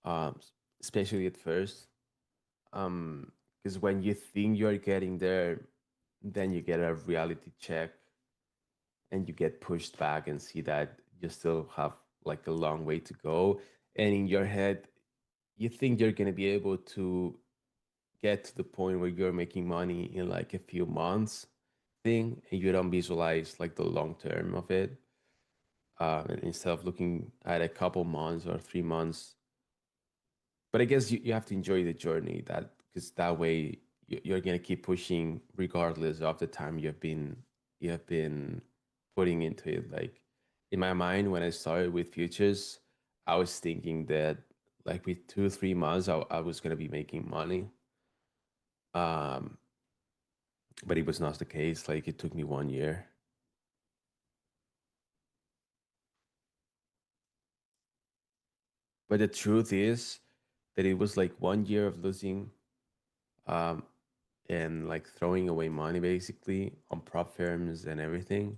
Speaker 1: um, especially at first. Because when you think you're getting there, then you get a reality check and you get pushed back and see that you still have like a long way to go. And in your head, you think you're going to be able to get to the point where you're making money in like a few months thing, and you don't visualize like the long term of it. And instead of looking at a couple months or 3 months, but I guess you have to enjoy the journey, that because that way you're gonna keep pushing regardless of the time you have been putting into it. Like in my mind, when I started with futures, I was thinking that like with 2 3 months I was gonna be making money. Um, but it was not the case. Like it took me 1 year. But the truth is that it was like 1 year of losing um and like throwing away money basically on prop firms and everything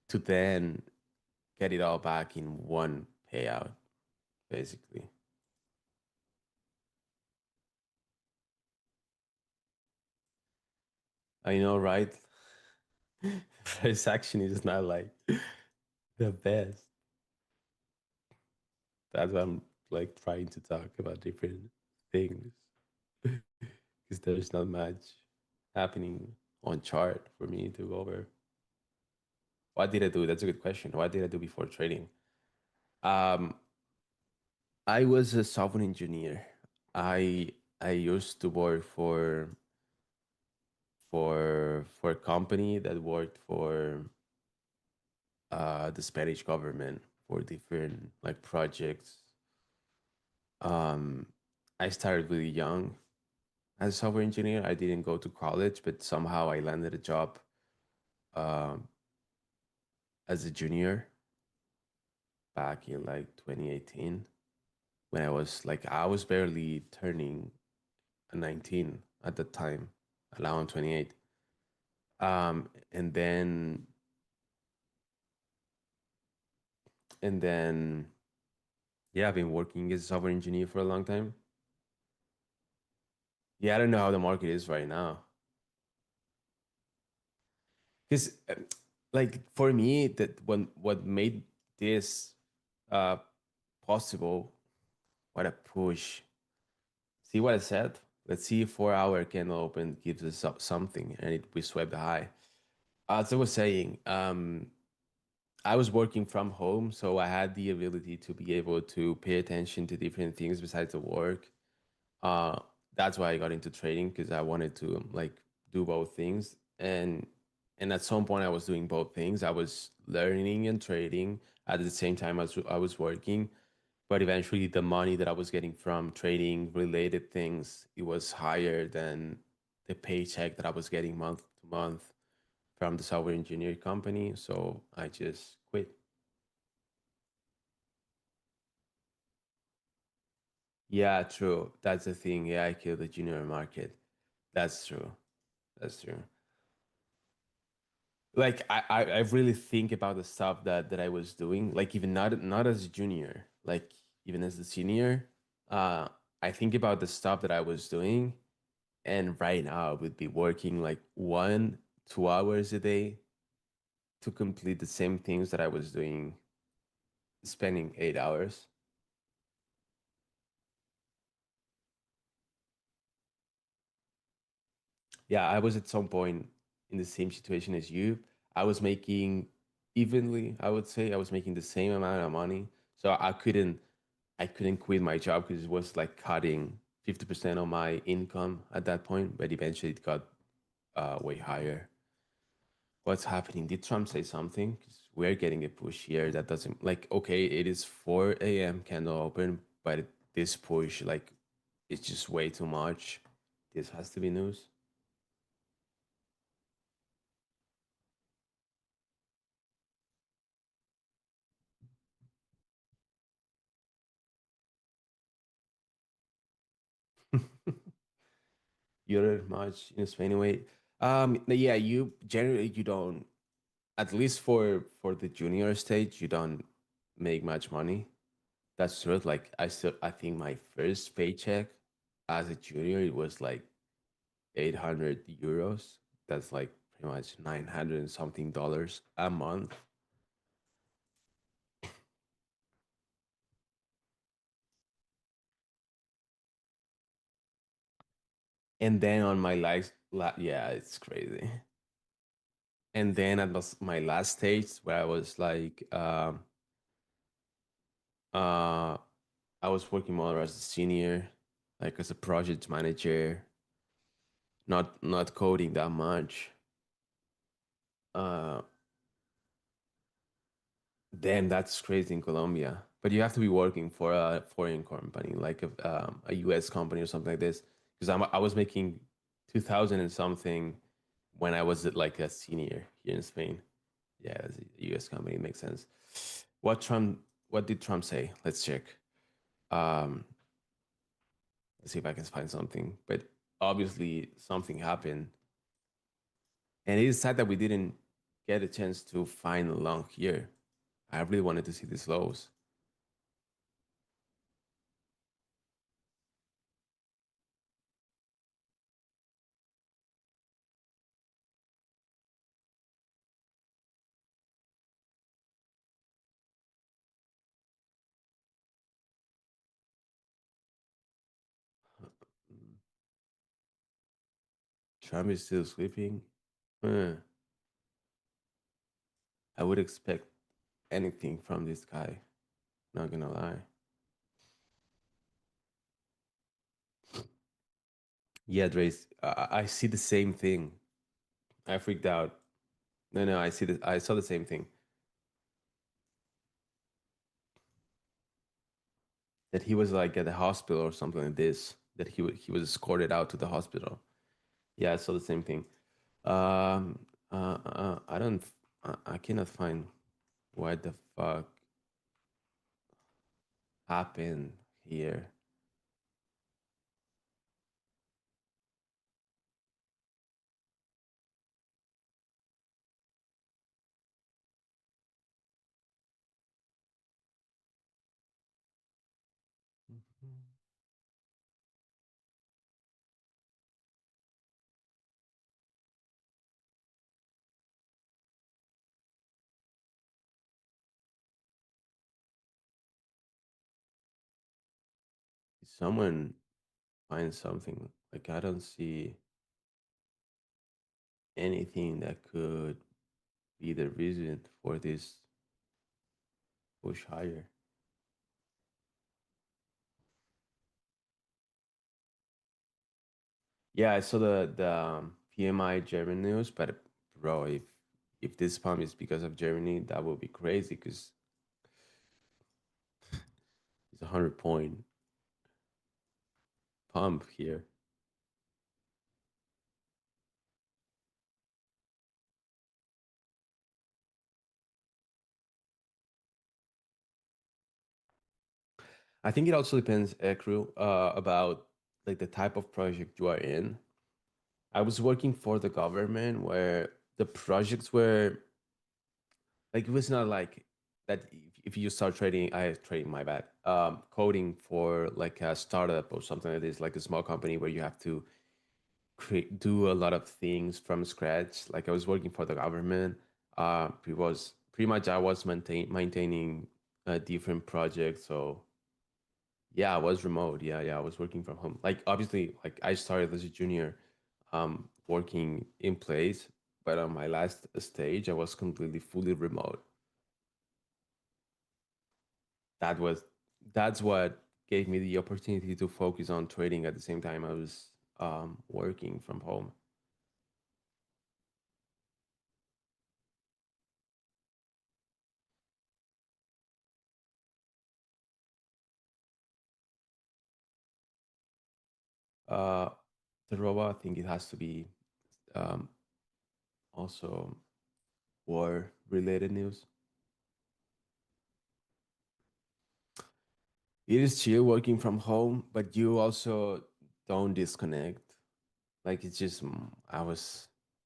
Speaker 1: to then get it all back in one payout, basically. I know, right? Price action is not like the best. That's why I'm like trying to talk about different things because there's not much happening on chart for me to go over. What did I do? That's a good question. What did I do before trading? Um, I was a software engineer. I used to work for a company that worked for the Spanish government for different like projects. Um, I started really young as a software engineer. I didn't go to college, but somehow I landed a job um, as a junior back in like 2018 when I was barely turning 19 at the time. Now I'm 28. And then yeah, I've been working as a software engineer for a long time. Yeah, I don't know how the market is right now. Because like for me, that when what made this uh possible, what a push. See what I said? Let's see if 4 hour candle open gives us something and we swept the high. As I was saying, I was working from home, so I had the ability to be able to pay attention to different things besides the work. Uh, that's why I got into trading because I wanted to like do both things. And at some point I was doing both things. I was learning and trading at the same time as I was working. But eventually the money that I was getting from trading related things, it was higher than the paycheck that I was getting month to month from the software engineer company. So I just quit. Yeah, true. That's the thing. Yeah, I killed the junior market. That's true. That's true. Like I really think about the stuff that I was doing, like even not as a junior, like even as a senior. uh I think about the stuff that I was doing, and right now I would be working like 1 2 hours a day to complete the same things that I was doing, spending 8 hours. Yeah, I was at some point in the same situation as you. I was making evenly, I would say I was making the same amount of money. So I couldn't quit my job because it was like cutting 50% of my income at that point, but eventually it got way higher. What's happening? Did Trump say something? 'Cause we're getting a push here that doesn't like okay, it is 4 a.m. candle open, but this push like it's just way too much. This has to be news. You're not much in Spain anyway. Yeah, you generally you don't, at least for the junior stage, you don't make much money. That's true. Like I think my first paycheck as a junior it was like 800 euros. that's like pretty much 900 and something dollars a month. And then on my yeah, it's crazy. And then at my last stage where I was like, uh, I was working more as a senior, like as a project manager, not coding that much. Uh, Damn, that's crazy in Colombia. But you have to be working for a foreign company, like a US company or something like this. Because I was making 2000 and something when I was like a senior here in Spain. Yeah, it's a US company. It makes sense. What did Trump say? Let's check. Um, let's see if I can find something. But obviously something happened. And it is sad that we didn't get a chance to find along here. I really wanted to see these lows. Trump is still sleeping. Huh. I would expect anything from this guy. Not gonna lie. Yeah, Drace, I see the same thing. I freaked out. No, no, I saw the same thing. That he was like at the hospital or something like this. That he was escorted out to the hospital. Yeah, I saw the same thing. I don't. I cannot find what the fuck happened here. Someone find something. Like I don't see anything that could be the reason for this push higher. Yeah, I saw the PMI German news, but bro, if this pump is because of Germany, that would be crazy because it's 100 point pump here. I think it also depends, crew, about like the type of project you are in. I was working for the government where the projects were like it was not like that if you start trading I trading my bad coding for like a startup or something like this like a small company where you have to create do a lot of things from scratch. Like I was working for the government. It was pretty much I was maintaining different projects. So yeah, I was remote. Yeah, I was working from home. Like obviously, like I started as a junior, working in place, but on my last stage, I was completely fully remote. That was that's what gave me the opportunity to focus on trading at the same time I was working from home. Uh, the robot, I think it has to be um, also war related news. It is chill working from home, but you also don't disconnect. Like it's just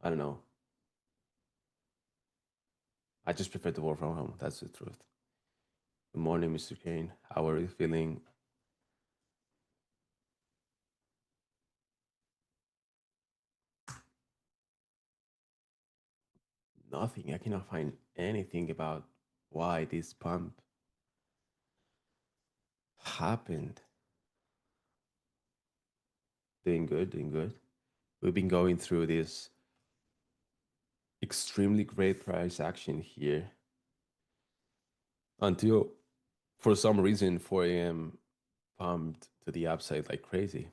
Speaker 1: I don't know. I just prefer to work from home. That's the truth. Good morning, Mr. Kane. How are you feeling? nothing. I cannot find anything about why this pump happened. Doing good, doing good. We've been going through this extremely great price action here until, for some reason, 4 a.m. pumped to the upside like crazy.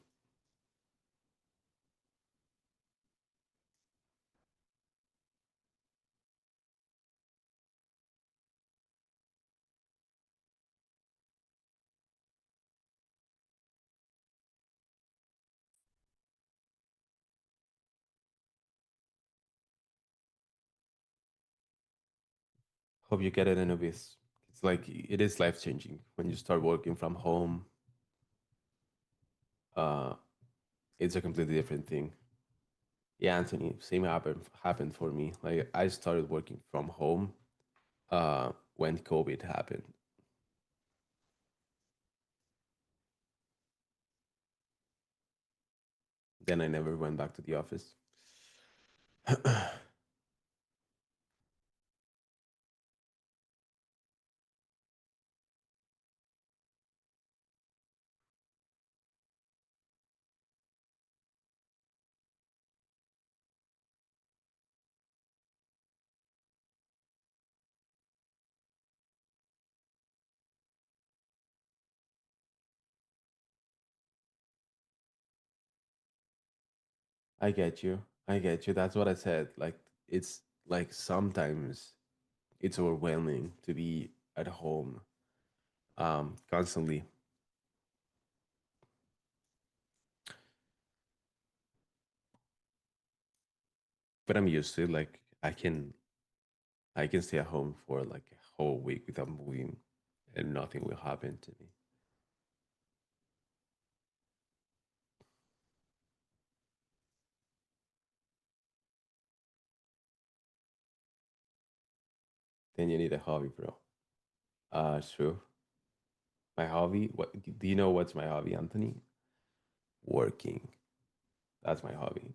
Speaker 1: Hope you get it in a bit. It's like it is life changing when you start working from home. Uh, it's a completely different thing. Yeah, Anthony, same happened for me. Like I started working from home when COVID happened. Then I never went back to the office. I get you. I get you. That's what I said. Like it's like sometimes it's overwhelming to be at home constantly. But I'm used to it. Like I can stay at home for like a whole week without moving and nothing will happen to me. Then you need a hobby, bro. True. My hobby, what do you know what's my hobby, Anthony? Working. That's my hobby.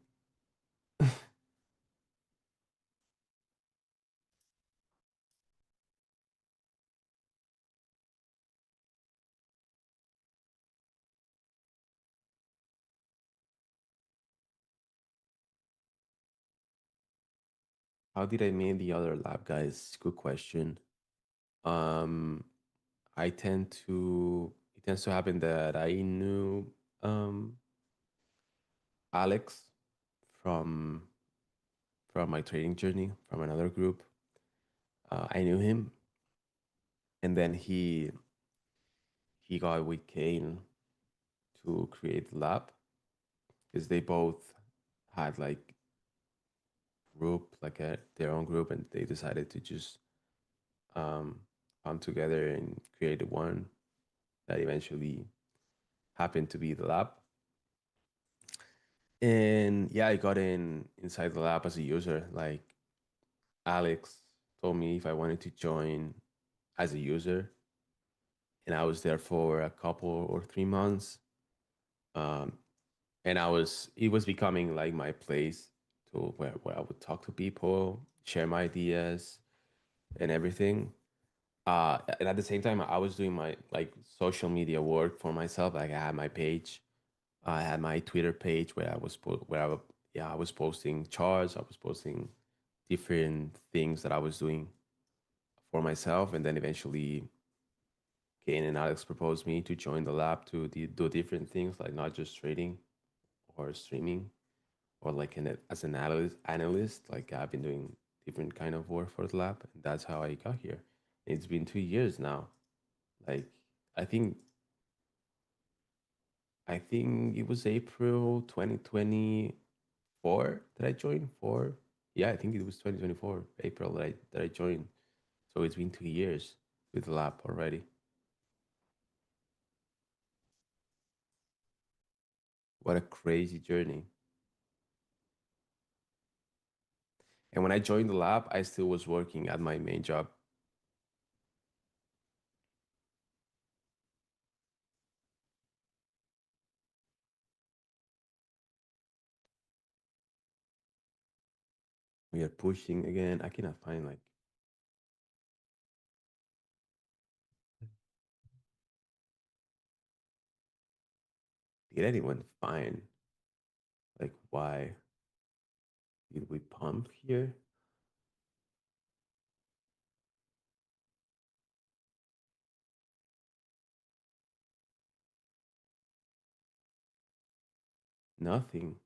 Speaker 1: How did I meet the other lab guys? Good question. Um, I tend to it tends to happen that I knew Alex from my trading journey from another group. I knew him, and then he got with Kane to create the lab because they both had like group like their own group, and they decided to just um, come together and create one that eventually happened to be the lab. And yeah, I got inside the lab as a user. Like Alex told me if I wanted to join as a user, and I was there for a couple or 3 months. Um, and it was becoming like my place to where I would talk to people, share my ideas and everything. And at the same time, I was doing my like social media work for myself. Like I had my page, I had my Twitter page where I was posting charts, I was posting different things that I was doing for myself, and then eventually Kane and Alex proposed me to join the lab to do different things, like not just trading or streaming, or like as an analyst. Like I've been doing different kind of work for the lab, and that's how I got here. It's been 2 years now. Like I think I think it was April 2024 that I joined for. Yeah, I think it was 2024 April that I joined. So it's been 2 years with the lab already. What a crazy journey. And when I joined the lab, I still was working at my main job. We are pushing again. I cannot find like, did anyone find like why did we pump here? Nothing.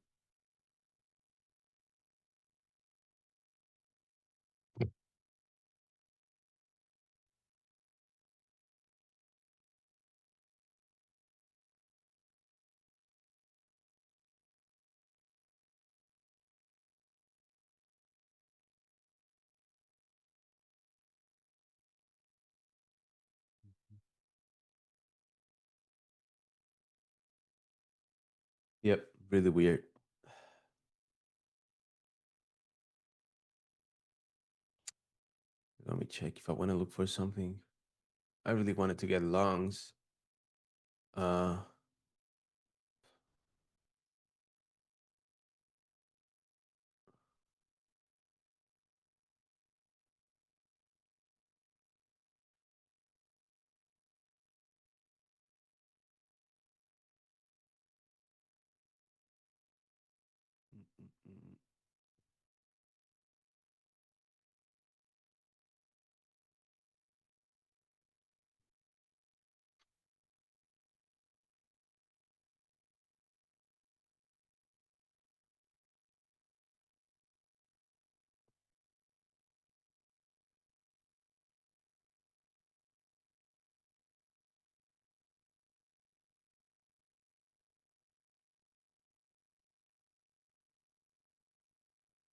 Speaker 1: Yep, really weird. Let me check if I want to look for something. I really wanted to get lungs. Uh, mm, mm, mm.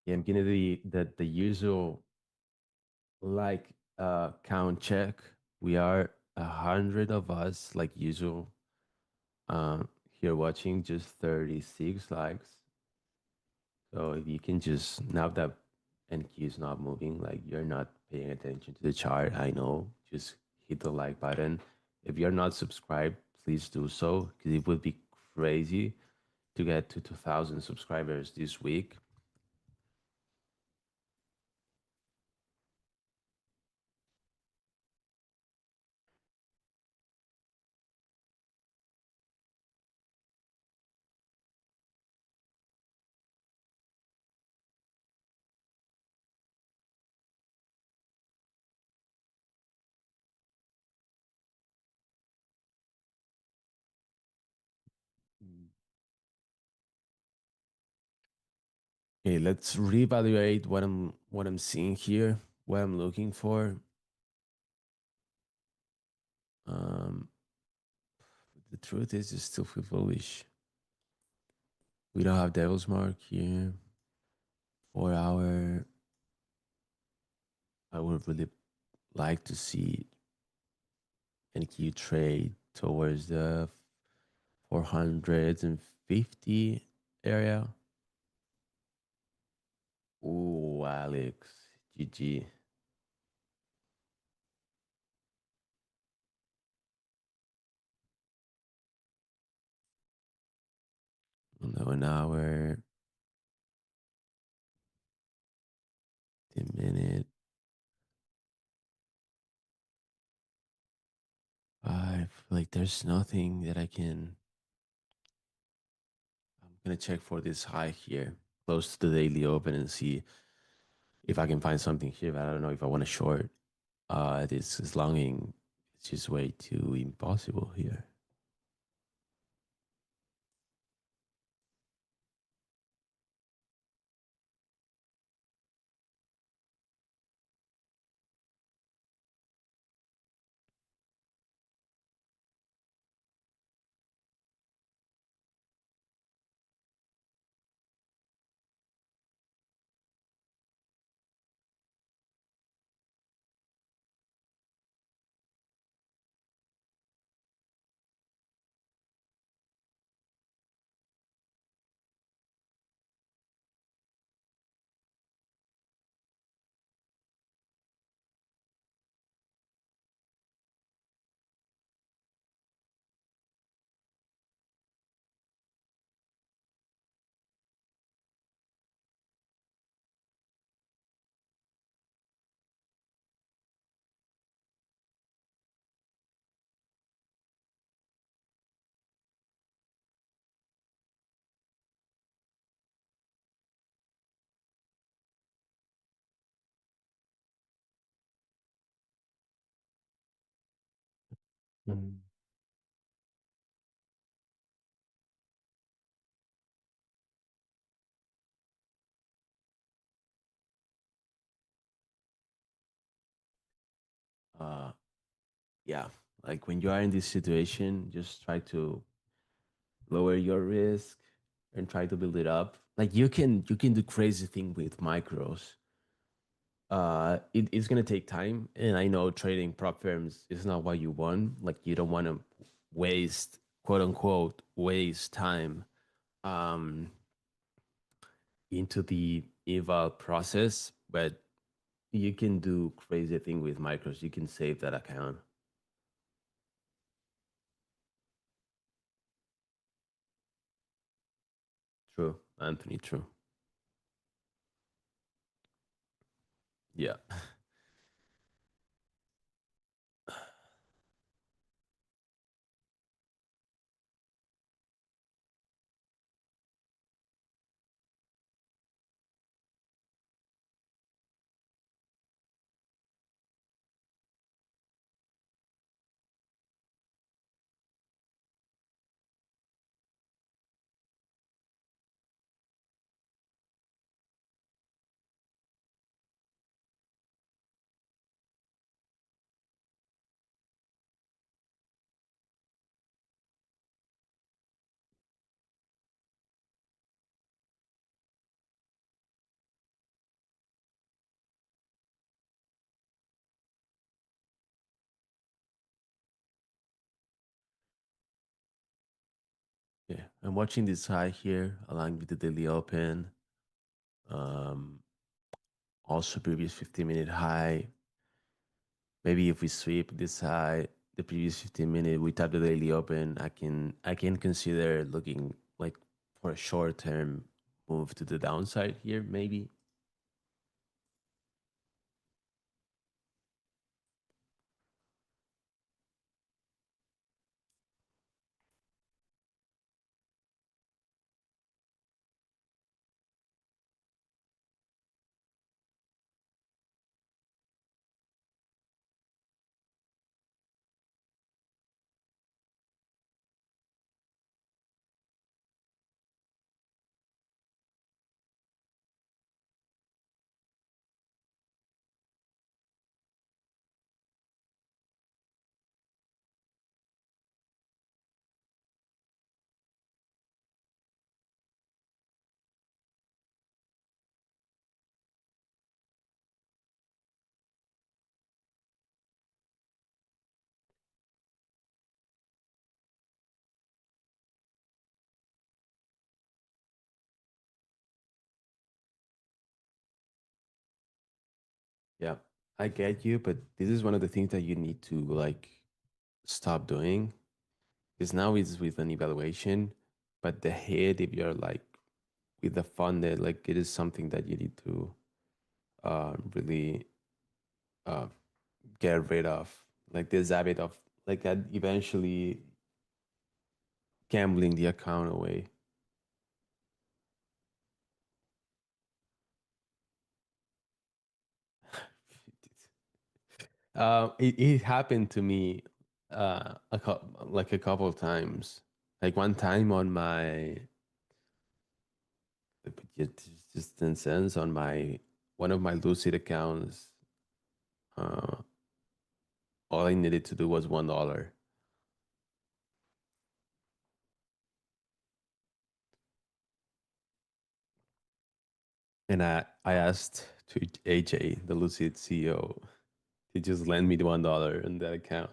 Speaker 1: Yeah, I'm getting the usual like count check. We are 100 of us like usual. Here watching just 36 likes. So if you can just now that NQ is not moving, like you're not paying attention to the chart, I know. Just hit the like button. If you're not subscribed, please do so because it would be crazy to get to 2,000 subscribers this week. Mm. Okay, let's reevaluate what I'm seeing here, what I'm looking for. Um, the truth is, it's still feel foolish. We don't have Devil's Mark here. 4 hour. I would really like to see NQ trade towards the 450 area. Ooh, Alex, GG. Another 1 hour, 10 minute, five. Like, there's nothing that I can. I'm gonna check for this high here, close to the daily open, and see if I can find something here. But I don't know if I want to short. This is longing. It's just way too impossible here. Mm. Uh, yeah, like when you are in this situation, just try to lower your risk and try to build it up. Like you can do crazy thing with micros. It's gonna take time, and I know trading prop firms is not what you want. Like you don't want to waste, quote unquote, waste time um into the eval process, but you can do crazy thing with micros. You can save that account. True, Anthony. True. Yeah. Yeah. I'm watching this high here along with the daily open. Um, Also previous 15-minute high. Maybe if we sweep this high, the previous 15 minute, we tap the daily open, I can consider looking like for a short term move to the downside here, maybe. Yeah, I get you, but this is one of the things that you need to like stop doing. Because now it's with an evaluation, but the head, if you're like with the funded, like it is something that you need to really uh, get rid of. Like this habit of like that eventually gambling the account away. It happened to me like a couple of times. Like one time on my just in sense on my one of my Lucid accounts, uh, all I needed to do was $1, and I asked to AJ, the Lucid CEO, to just lend me the $1 in that account.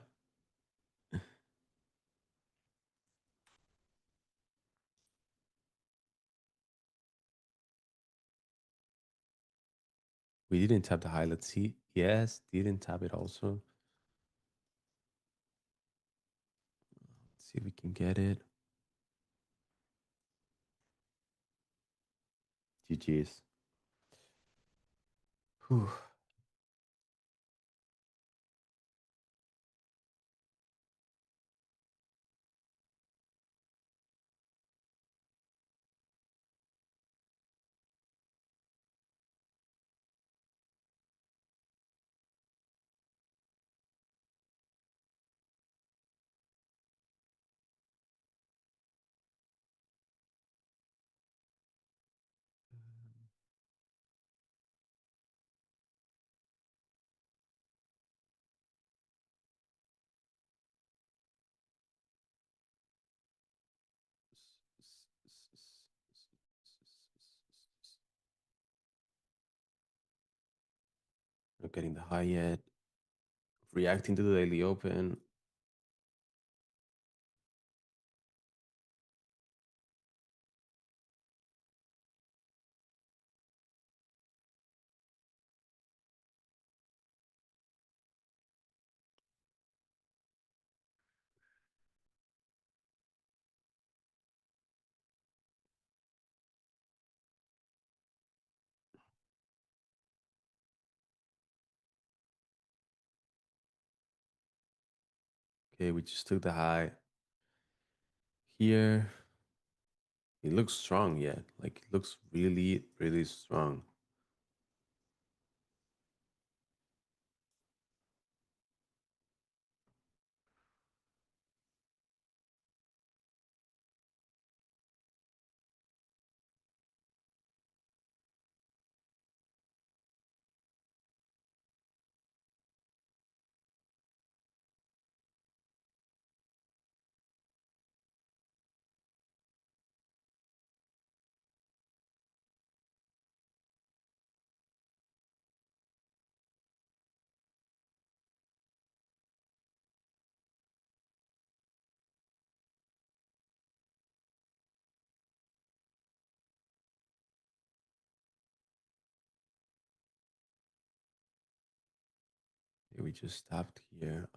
Speaker 1: We didn't tap the highlight. See, yes, didn't tap it also. Let's see if we can get it. GG's. Whew. getting the high yet. Reacting to the daily open. Okay, we just took the high here. It looks strong yet. Like it looks really, really strong. Okay, we just stopped here.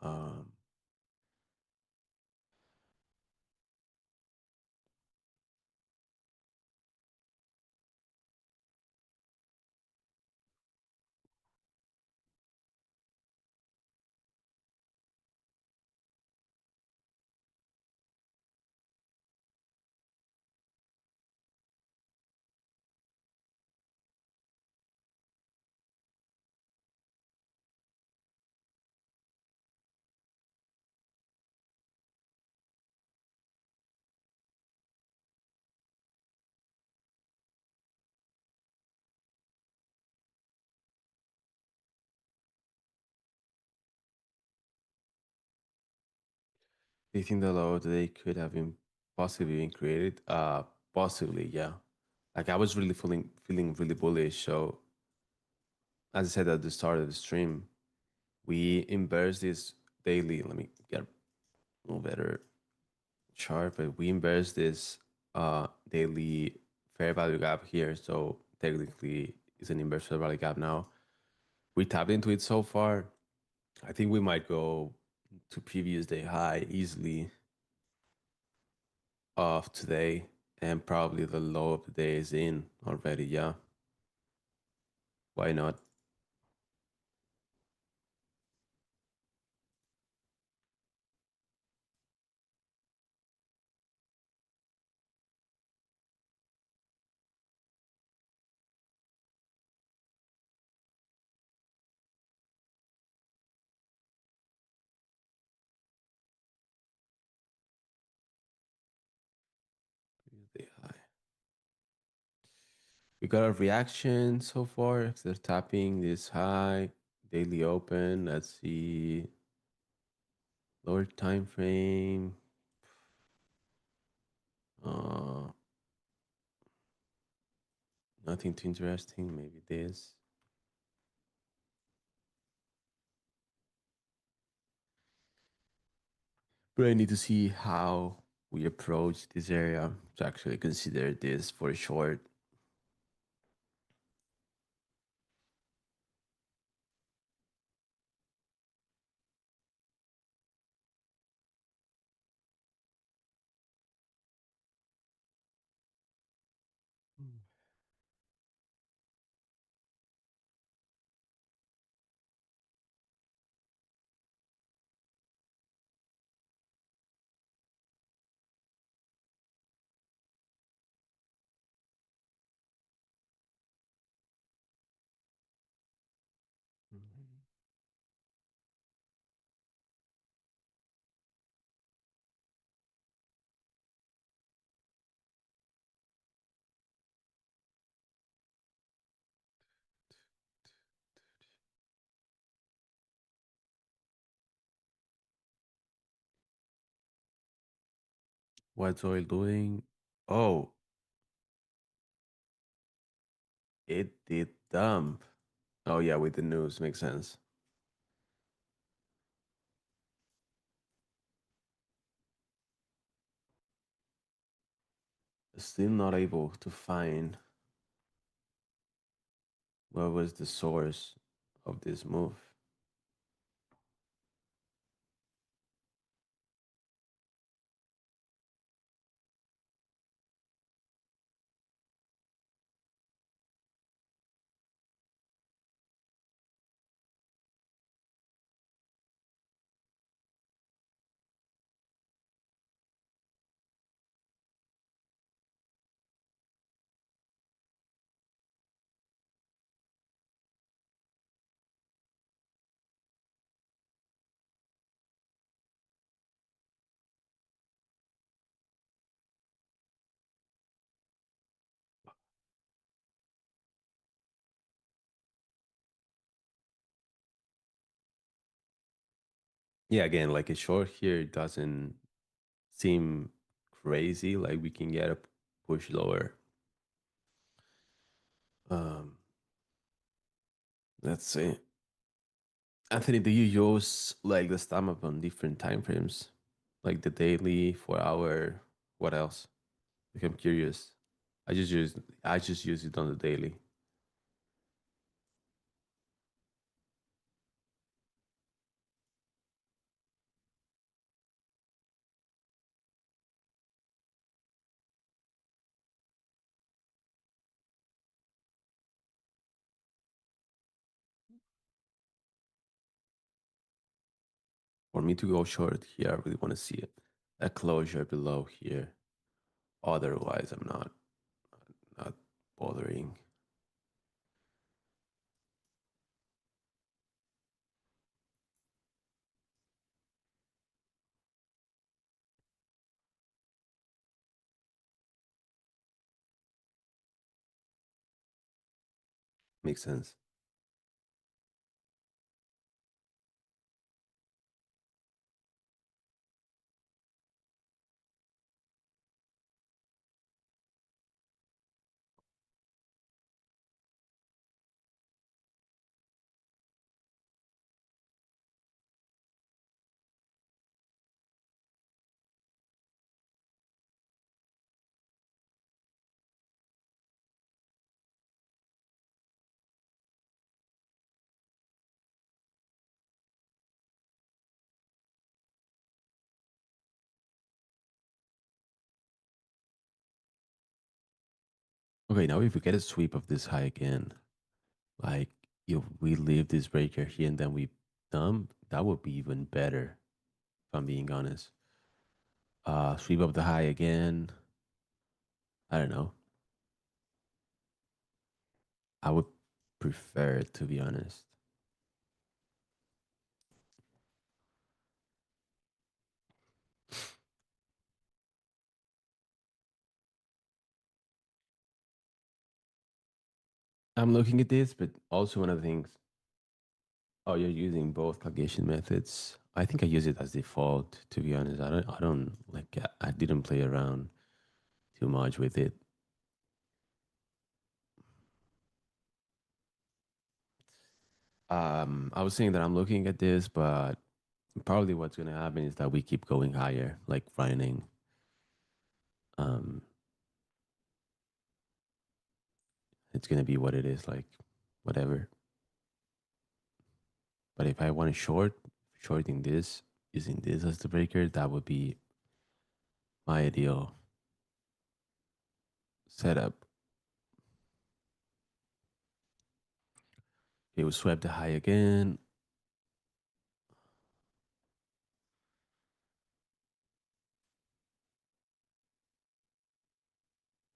Speaker 1: Do you think the low today could have been possibly been created? Possibly, yeah. Like I was really feeling really bullish. So as I said at the start of the stream, we inverse this daily. Let me get a little better chart, but we inverse this daily fair value gap here. So technically it's an inverse fair value gap now. We tapped into it so far. I think we might go to previous day high easily of today, and probably the low of the day is in already. Yeah, why not? Previous day high. We got a reaction so far. If they're tapping this high, daily open. Let's see lower time frame. Uh, Nothing too interesting. Maybe this, but I need to see how we approach this area to actually consider this for short. Mhm. What's oil doing? Oh, it did dump. Oh yeah, with the news makes sense. Still not able to find what was the source of this move. Yeah, again, like a short here doesn't seem crazy. Like we can get a push lower. Um, let's see. Anthony, do you use like the stomach on different time frames? Like the daily, 4 hour, what else? Like I'm curious. I just use it on the daily. For me to go short here, I really want to see it. A closure below here. Otherwise, I'm not bothering. Makes sense. Okay, now if we get a sweep of this high again, like if we leave this breaker here and then we dump, that would be even better, if I'm being honest. Sweep of the high again. I don't know. I would prefer it to be honest. I'm looking at this, but also one of the things. Oh, you're using both calculation methods. I think I use it as default. To be honest, I don't like. I didn't play around too much with it. I was saying that I'm looking at this, but probably what's gonna happen is that we keep going higher, like grinding. Um, it's gonna be what it is, like whatever. But if I want to shorting this, using this as the breaker, that would be my ideal setup. It will swipe the high again.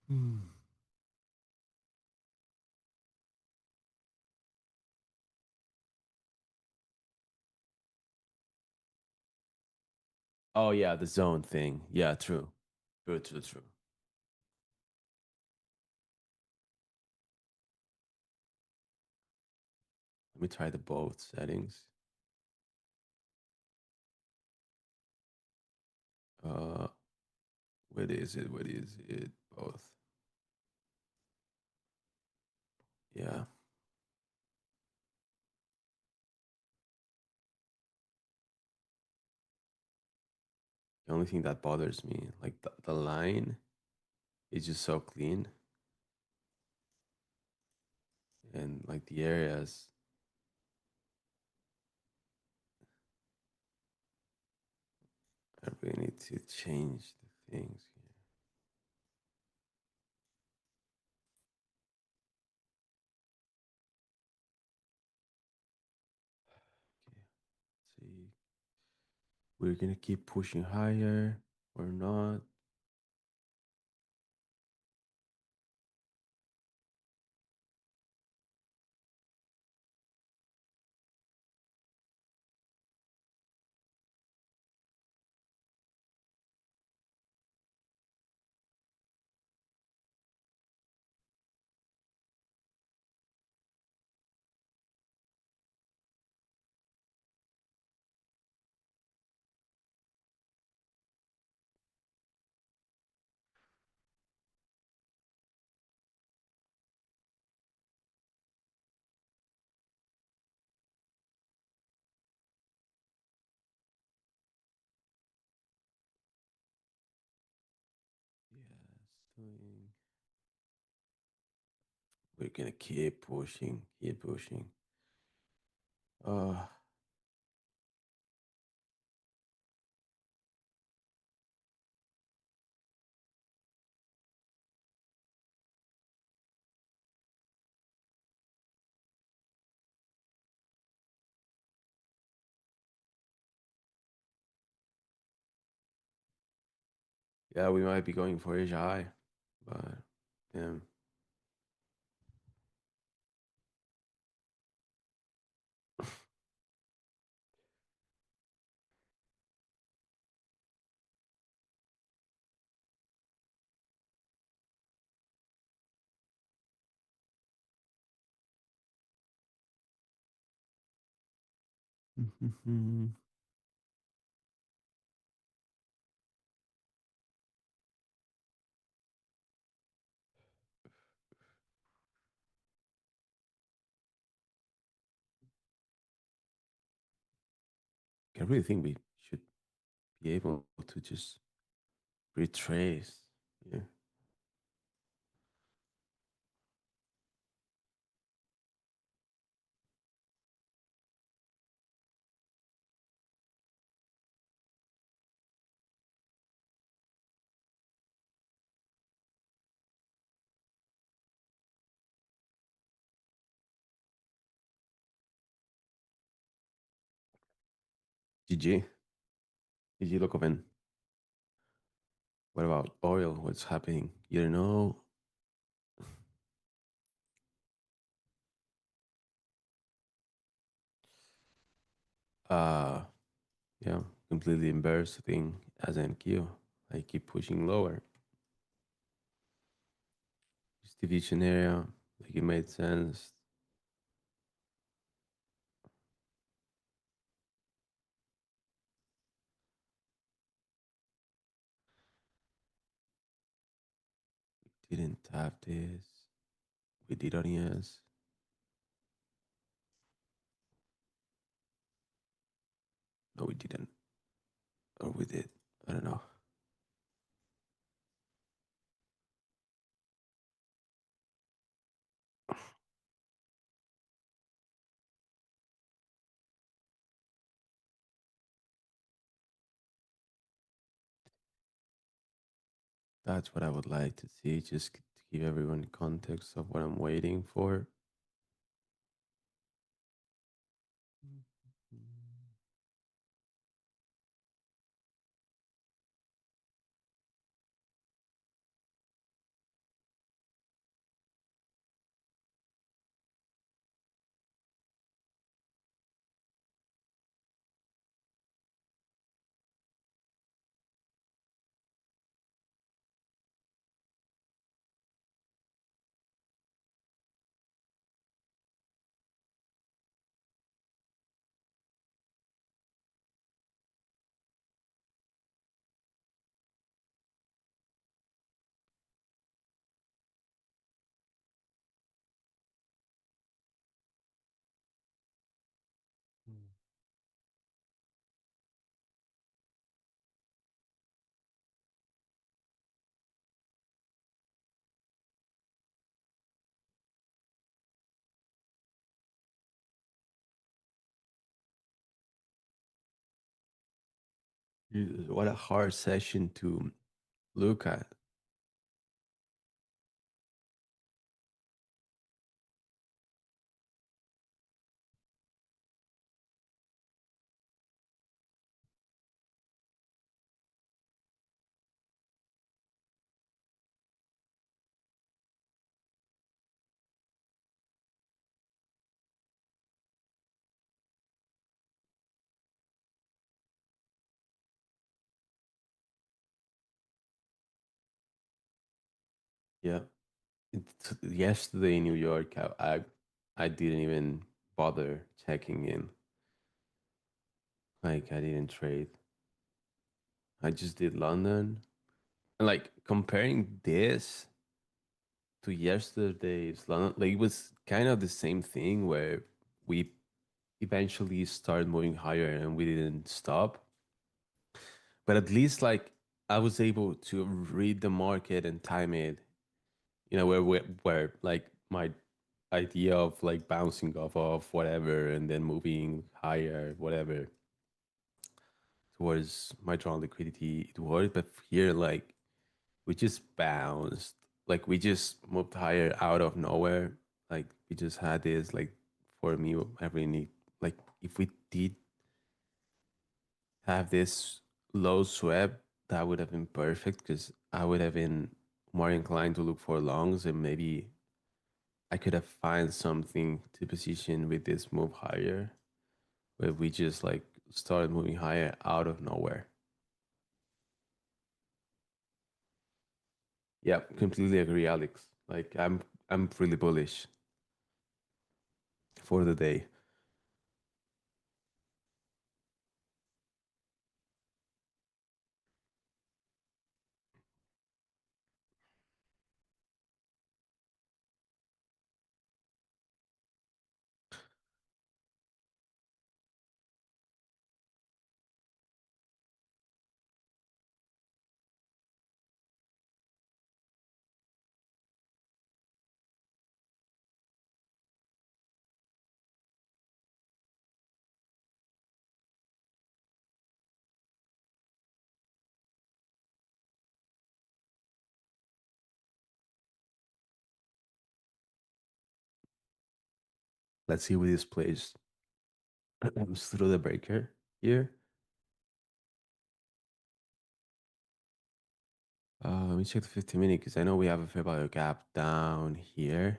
Speaker 1: Hmm. Oh yeah, the zone thing. Yeah, true. True, true, true. Let me try the both settings. Uh, what is it? What is it? Both. Yeah. the only thing that bothers me, like the line is just so clean, and like the areas, I really need to change the things here. Okay, see, we're gonna keep pushing higher or not. Yes, doing. We're gonna keep pushing, keep pushing. Uh, yeah, we might be going for Asia high, but damn. I really think we should be able to just retrace. Yeah. GG. GG Lokoven. What about oil? What's happening? You don't know. Uh yeah, completely embarrassing as NQ. I keep pushing lower. Just division area, like it made sense. Didn't have this. We did on yes. No, we didn't. Or we did. I don't know. That's what I would like to see, just to give everyone context of what I'm waiting for. What a hard session to look at. Yeah. Yesterday in New York, I didn't even bother checking in. Like I didn't trade. I just did London. And like comparing this to yesterday's London, like it was kind of the same thing where we eventually started moving higher and we didn't stop. But at least like I was able to read the market and time it, where like my idea of like bouncing off of whatever and then moving higher, whatever, towards my drawn liquidity, it worked. But here, like we just bounced, like we just moved higher out of nowhere. Like we just had this, like for me, I really need, like if we did have this low swept, that would have been perfect because I would have been more inclined to look for longs and maybe I could have find something to position with this move higher, where we just like started moving higher out of nowhere. Yeah, completely agree, Alex. Like I'm really bullish for the day. Let's see where this plays through the breaker here. Let me check the 15 minute because I know we have a fair value gap down here.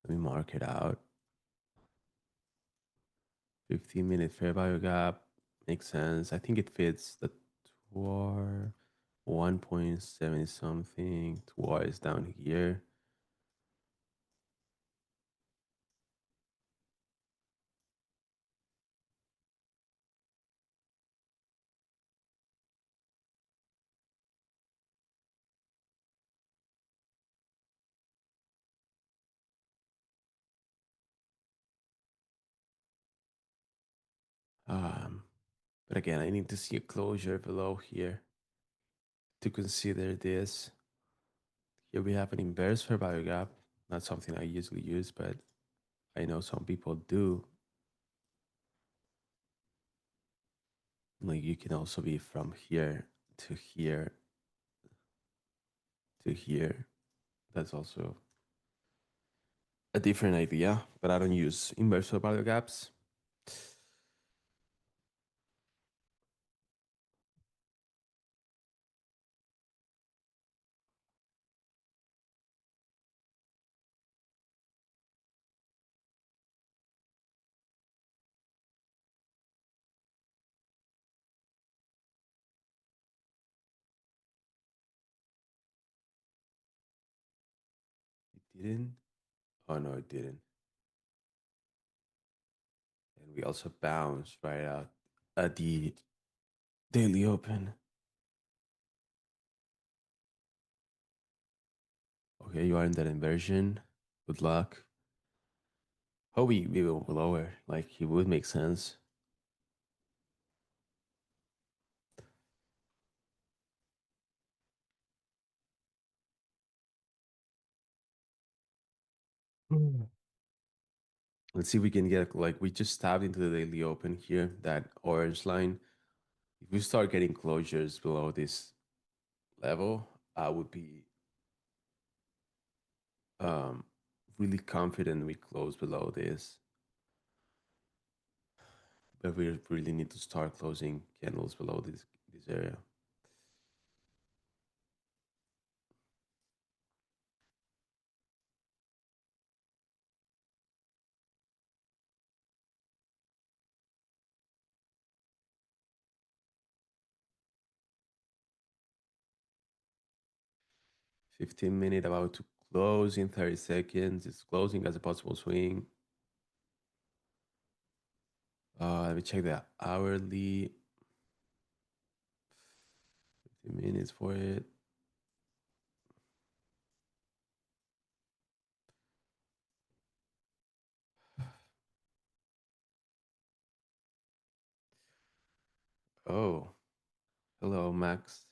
Speaker 1: Let me mark it out. 15 minute fair value gap makes sense. I think it fits the TOR 1.70 something. TOR is down here. Um, but again, I need to see a closure below here to consider this. Here we have an inverse fair value gap. Not something I usually use, but I know some people do. Like you can also be from here to here to here. That's also a different idea, but I don't use inverse fair value gaps. It didn't. Oh no, it didn't. And we also bounced right out at the daily open. Okay, you are in that inversion. Good luck. Oh, we will lower. Like it would make sense. Mm. Let's see if we can get, like we just tapped into the daily open here, that orange line. If we start getting closures below this level, I would be um, really confident we close below this. But we really need to start closing candles below this area. 15 minute about to close in 30 seconds. It's closing as a possible swing. Let me check the hourly. 15 minutes for it. Oh, hello, Max.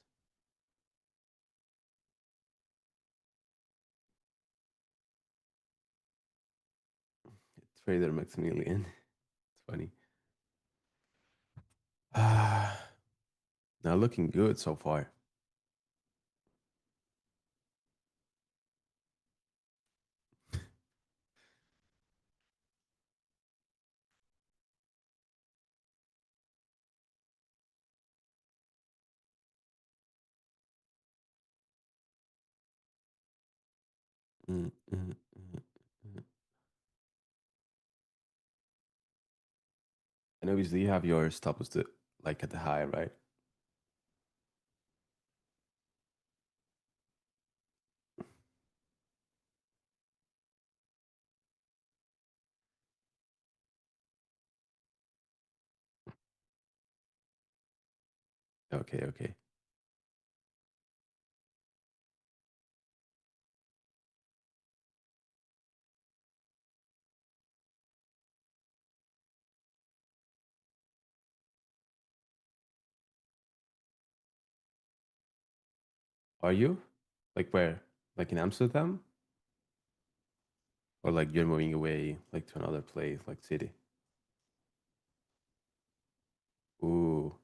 Speaker 1: Trader Maximilian. It's funny. Not looking good so far. Mm, mm, mm, mm. And obviously you have your stop loss to like at the high, right? Okay, okay. Are you? Like where? Like in Amsterdam? Or like you're moving away like to another place, like city? Ooh,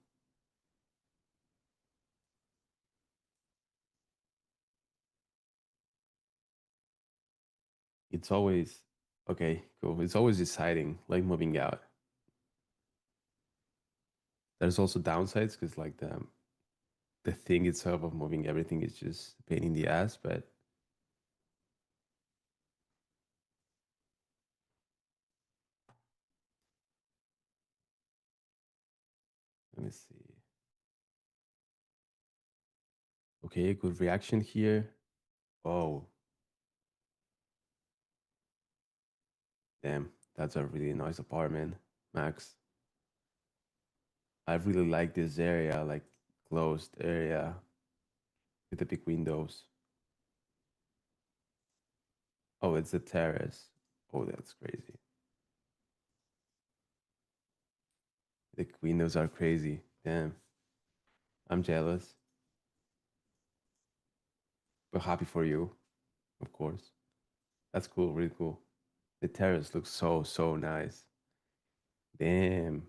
Speaker 1: it's always okay, cool. It's always deciding, like moving out. There's also downsides because like the thing itself of moving everything is just a pain in the ass, but let me see. Okay, good reaction here. Oh, damn, that's a really nice apartment, Max. I really like this area, like closed area with the big windows. Oh, it's a terrace. Oh, that's crazy. The windows are crazy. Damn, I'm jealous, but happy for you, of course. That's cool, really cool. The terrace looks so, so nice. Damn.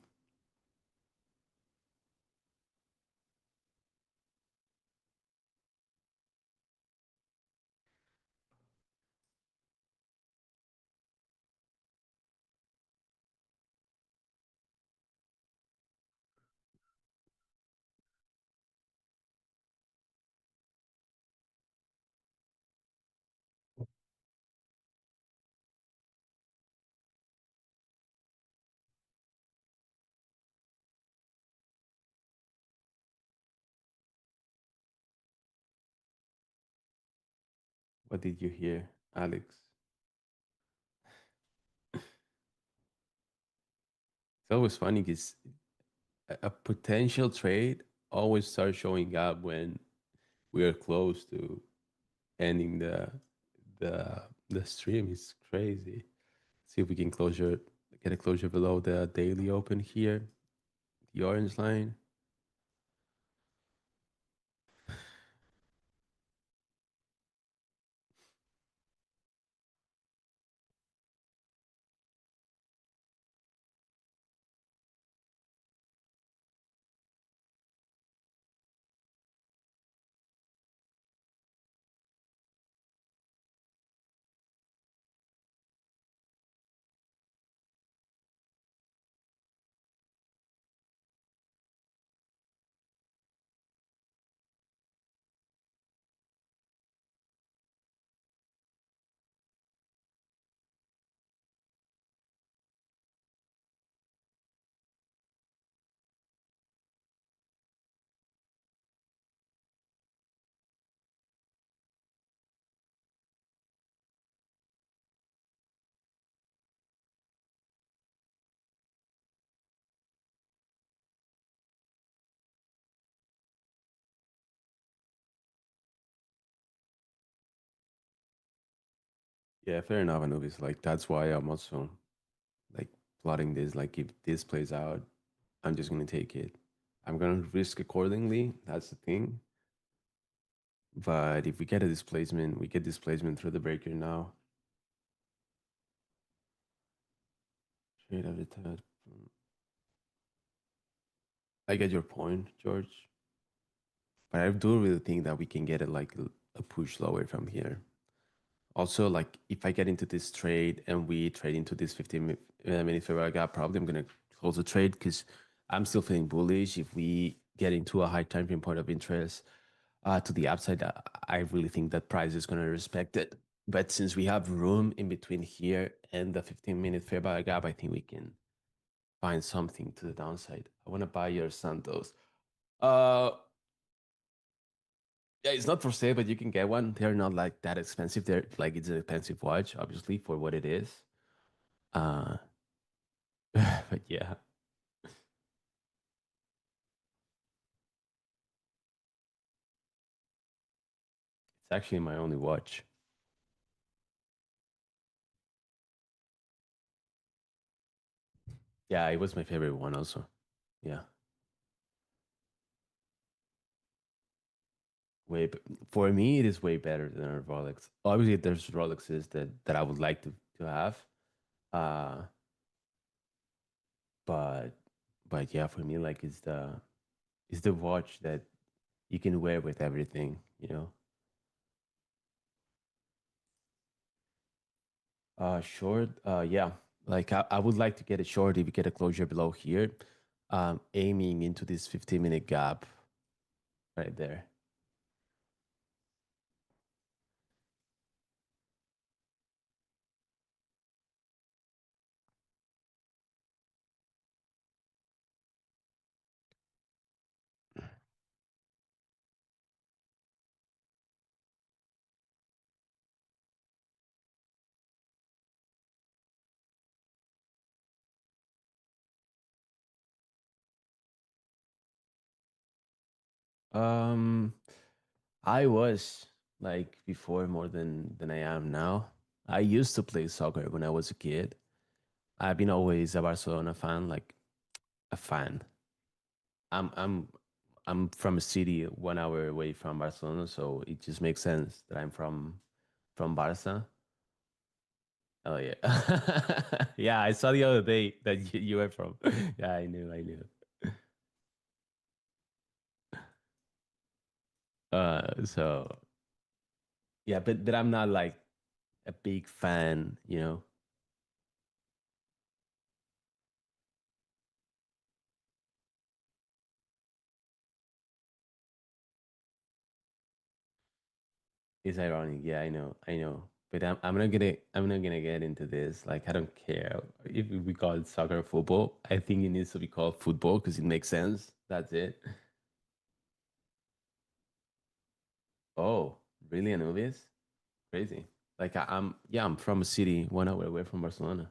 Speaker 1: What did you hear, Alex? It's always funny because a potential trade always starts showing up when we are close to ending the stream. It's crazy. See if we can get a closure below the daily open here, the orange line. Yeah, fair enough, Anubis. Like that's why I'm also like plotting this. Like if this plays out, I'm just gonna take it. I'm gonna risk accordingly. That's the thing. But if we get a displacement, we get displacement through the breaker now. Trade of the third. I get your point, George. But I do really think that we can get it like a push lower from here. Also, like if I get into this trade and we trade into this 15-minute fair value gap, probably I'm gonna close the trade because I'm still feeling bullish. If we get into a high time frame point of interest to the upside, I really think that price is gonna respect it. But since we have room in between here and the 15-minute fair value gap, I think we can find something to the downside. I want to buy your Santos. Uh, yeah, it's not for sale, but you can get one. They're not like that expensive. They're like it's an expensive watch, obviously, for what it is. Uh, but yeah, it's actually my only watch. Yeah, it was my favorite one also. Yeah, way for me, it is way better than a Rolex. Obviously, there's Rolexes that I would like to have. Uh, but yeah, for me, like it's the watch that you can wear with everything, you know. Short. Yeah. Like I would like to get a short if we get a closure below here, aiming into this 15-minute gap right there. Um, I was like before more than I am now. I used to play soccer when I was a kid. I've been always a Barcelona fan, like a fan. I'm I'm I'm from a city 1 hour away from Barcelona, so it just makes sense that I'm from Barca. Oh yeah. Yeah, I saw the other day that you were from. Yeah, I knew. So yeah, but I'm not like a big fan, you know. It's ironic. Yeah, I know. But I'm not gonna get into this. Like I don't care if we call it soccer or football. I think it needs to be called football because it makes sense. That's it. Oh, really, Anubis? Crazy. Like I'm yeah, I'm from a city 1 hour away from Barcelona.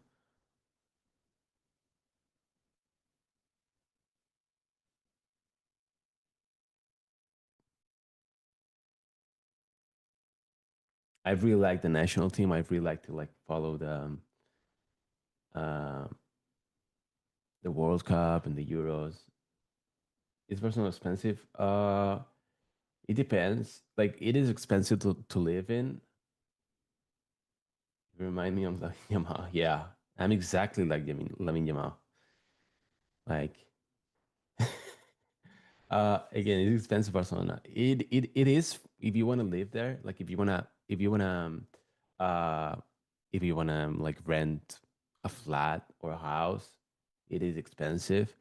Speaker 1: I really like the national team. I really like to like follow uh, the World Cup and the Euros. Is Barcelona expensive? It depends. Like it is expensive to live in. You remind me of like Yamal. Yeah, I'm exactly like Lamine Yamal. Like again, it's expensive Barcelona. It is if you want to live there. Like uh if you wanna like rent a flat or a house, it is expensive.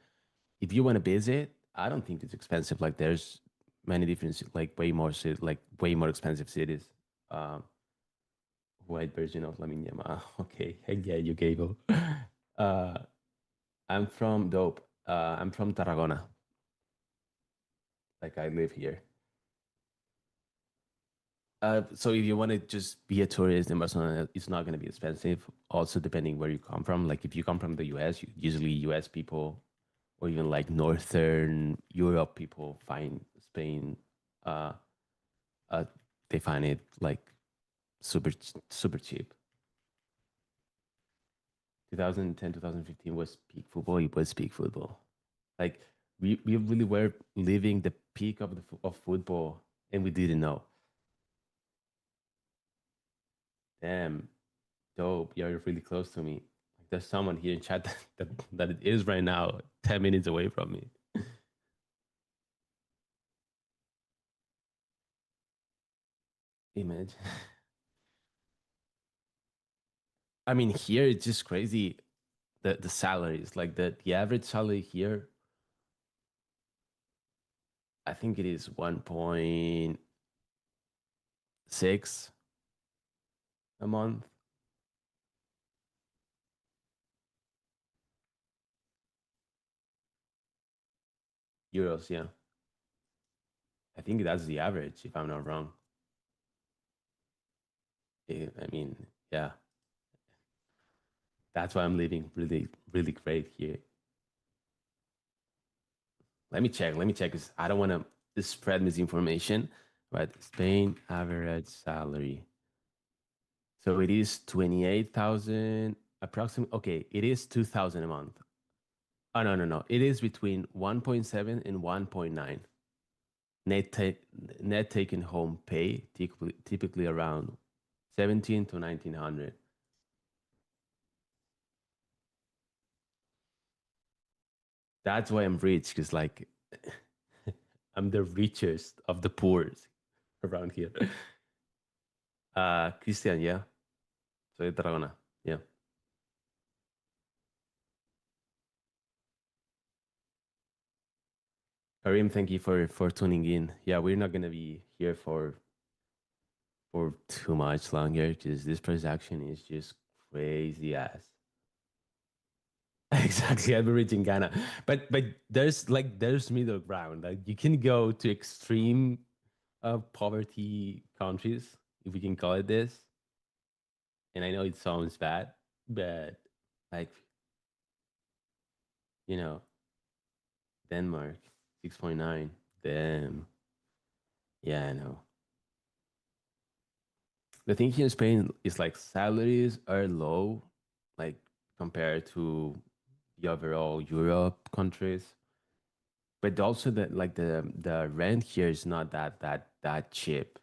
Speaker 1: If you want to visit, I don't think it's expensive. Like there's many different like way more expensive cities. Um, white version of Lamine Yamal. Okay, heck yeah, you gave. Uh, I'm from Dope. I'm from Tarragona. Like I live here. So if you want to just be a tourist in Barcelona, it's not going to be expensive. Also, depending where you come from. Like if you come from the US, usually US people or even like Northern Europe people find Spain, uh, uh, they find it like super cheap. 2010, 2015 was peak football. It was peak football. Like we really were living the peak of of football, and we didn't know. Damn, dope. You're really close to me. Like, there's someone here in chat that it is right now, 10 minutes away from me. Image. I mean, here it's just crazy. The salaries, like the average salary here, I think it is 1.6 a month. Euros, yeah. I think that's the average, if I'm not wrong. I mean, yeah, that's why I'm living really, really great here. Let me check, because I don't want to spread misinformation. But Spain average salary. So it is 28,000 approximately. Okay, it is 2,000 a month. Oh, no, no, no. It is between 1.7 and 1.9. Net, take, net taken home pay, typically around 17 to 1900. That's why I'm rich, because like I'm the richest of the poor around here. Christian, yeah. Soy de Tarragona. Yeah. Karim, thank you for tuning in. Yeah, we're not gonna be here for too much longer, because this transaction is just crazy ass. Exactly, I'll be rich in Ghana. But there's middle ground. Like you can go to extreme poverty countries, if we can call it this. And I know it sounds bad, but like, you know, Denmark, 6.9. Damn. Yeah, I know. The thing here in Spain is like salaries are low, like compared to the overall Europe countries. But also that like the rent here is not that cheap.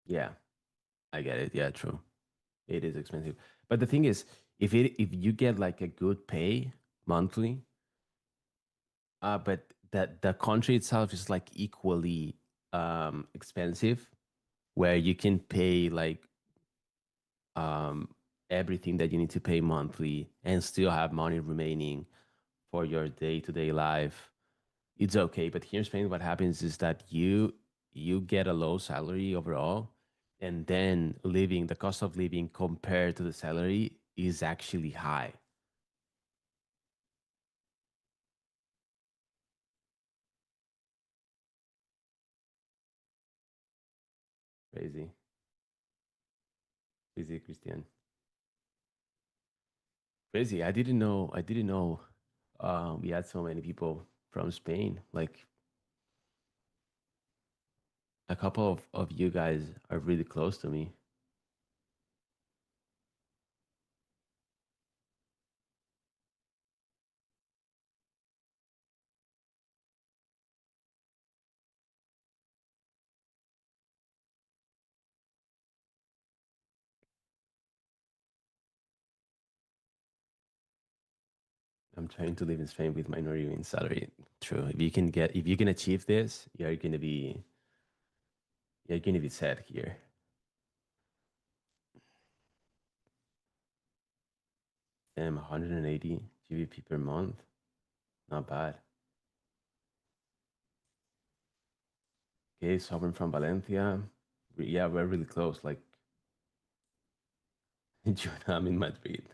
Speaker 1: Yeah, I get it. Yeah, true. It is expensive. But the thing is, if you get like a good pay monthly, but that the country itself is like equally expensive, where you can pay like um everything that you need to pay monthly and still have money remaining for your day-to-day life. It's okay. But here in Spain, what happens is that you get a low salary overall, and then living, the cost of living compared to the salary is actually high. Crazy. Crazy, Christian. Crazy. I didn't know we had so many people from Spain. Like a couple of you guys are really close to me. I'm trying to live in Spain with my Norwegian salary. True. If you can achieve this, you're gonna be set here. Damn, 180 GBP per month. Not bad. Okay, someone from Valencia. Yeah, we're really close. Like, Juno, I'm in Madrid.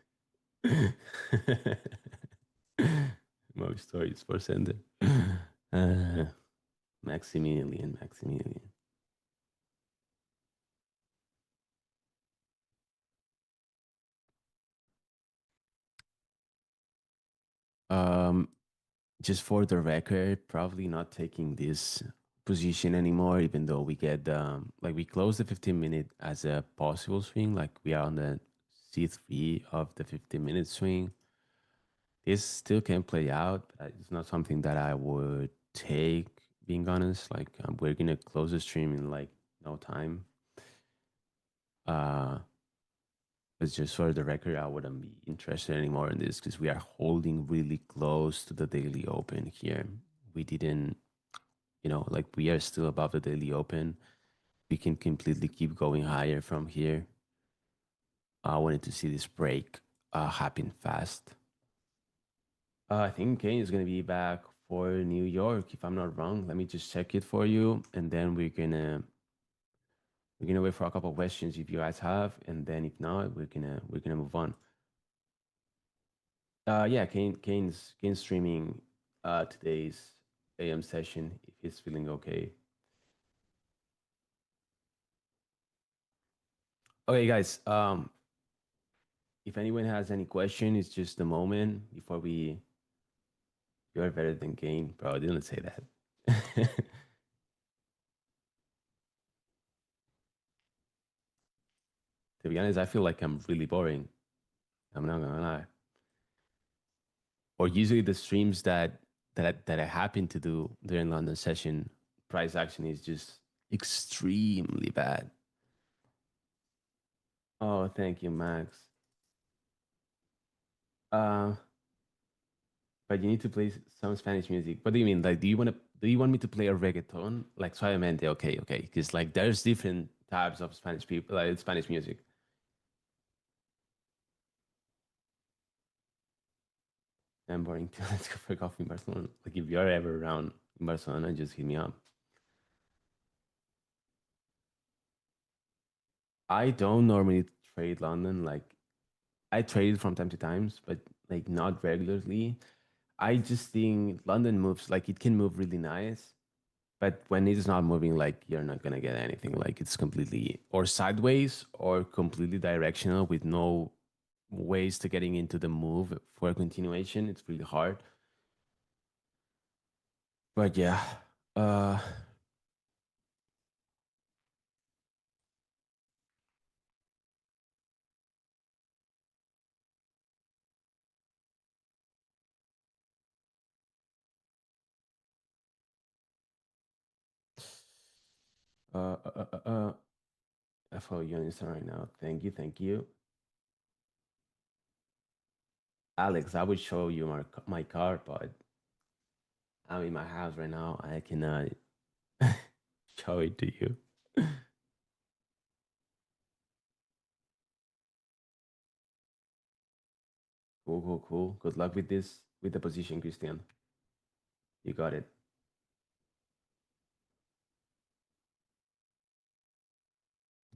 Speaker 1: More stories for sender. Uh, Maximilian, Maximilian. Um, Just for the record, probably not taking this position anymore, even though we get like we close the 15-minute as a possible swing, like we are on the C3 of the 15-minute swing. This still can play out, but it's not something that I would take, being honest. Like we're gonna close the stream in like no time. Uh But just for the record, I wouldn't be interested anymore in this because we are holding really close to the daily open here. We didn't, like we are still above the daily open. We can completely keep going higher from here. I wanted to see this break happen fast. I think Kane is going to be back for New York, if I'm not wrong. Let me just check it for you, and then we're gonna wait for a couple of questions if you guys have, and then if not, we're gonna move on. Yeah, Kane's streaming today's AM session if he's feeling okay. Okay, guys. If anyone has any question, it's just a moment before we. You're better than Kane, bro. I didn't say that. To be honest, I feel like I'm really boring. I'm not gonna lie. Or usually the streams that I happen to do during London session, price action is just extremely bad. Oh, thank you, Max. Uh, but you need to play some Spanish music. What do you mean? Like, do you want me to play a reggaeton? Like suavemente, okay, okay. Because like there's different types of Spanish people, like Spanish music. I'm boring too. Let's go for coffee in Barcelona. Like if you're ever around in Barcelona, just hit me up. I don't normally trade London. Like I trade it from time to times, but like not regularly. I just think London moves like it can move really nice. But when it's not moving, like you're not gonna get anything. Like it's completely or sideways or completely directional with no ways to getting into the move for a continuation. It's really hard. But yeah, uh, uh, uh, uh, uh, uh, I follow you on Instagram right now. Thank you, thank you, Alex. I would show you my car, but I'm in my house right now. I cannot show it to you. Cool, cool, cool. Good luck with this, with the position, Christian. You got it.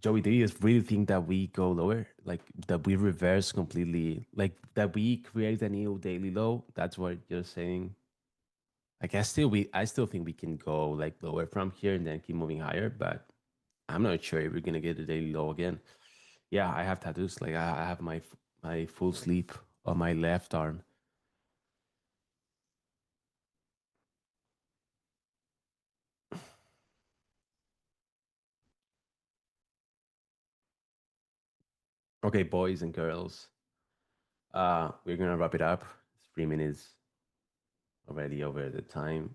Speaker 1: Joey, do you really think that we go lower? Like that we reverse completely? Like that we create a new daily low? That's what you're saying? Like I still think we can go like lower from here and then keep moving higher, but I'm not sure if we're gonna get a daily low again. Yeah, I have tattoos. Like I have my full sleeve on my left arm. Okay, boys and girls. We're gonna wrap it up. It's 3 minutes already over the time.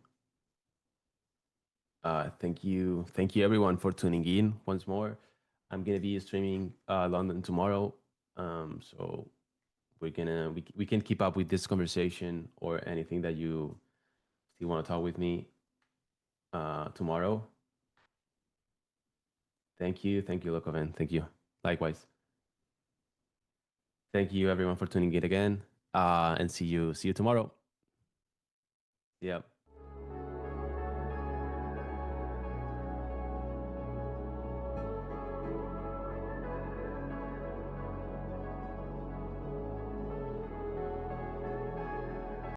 Speaker 1: Thank you everyone for tuning in once more. I'm gonna be streaming London tomorrow, so we can keep up with this conversation or anything that you still want to talk with me tomorrow. Thank you, Lokoven. Thank you. Likewise. Thank you everyone for tuning in again, and see you tomorrow. Yeah.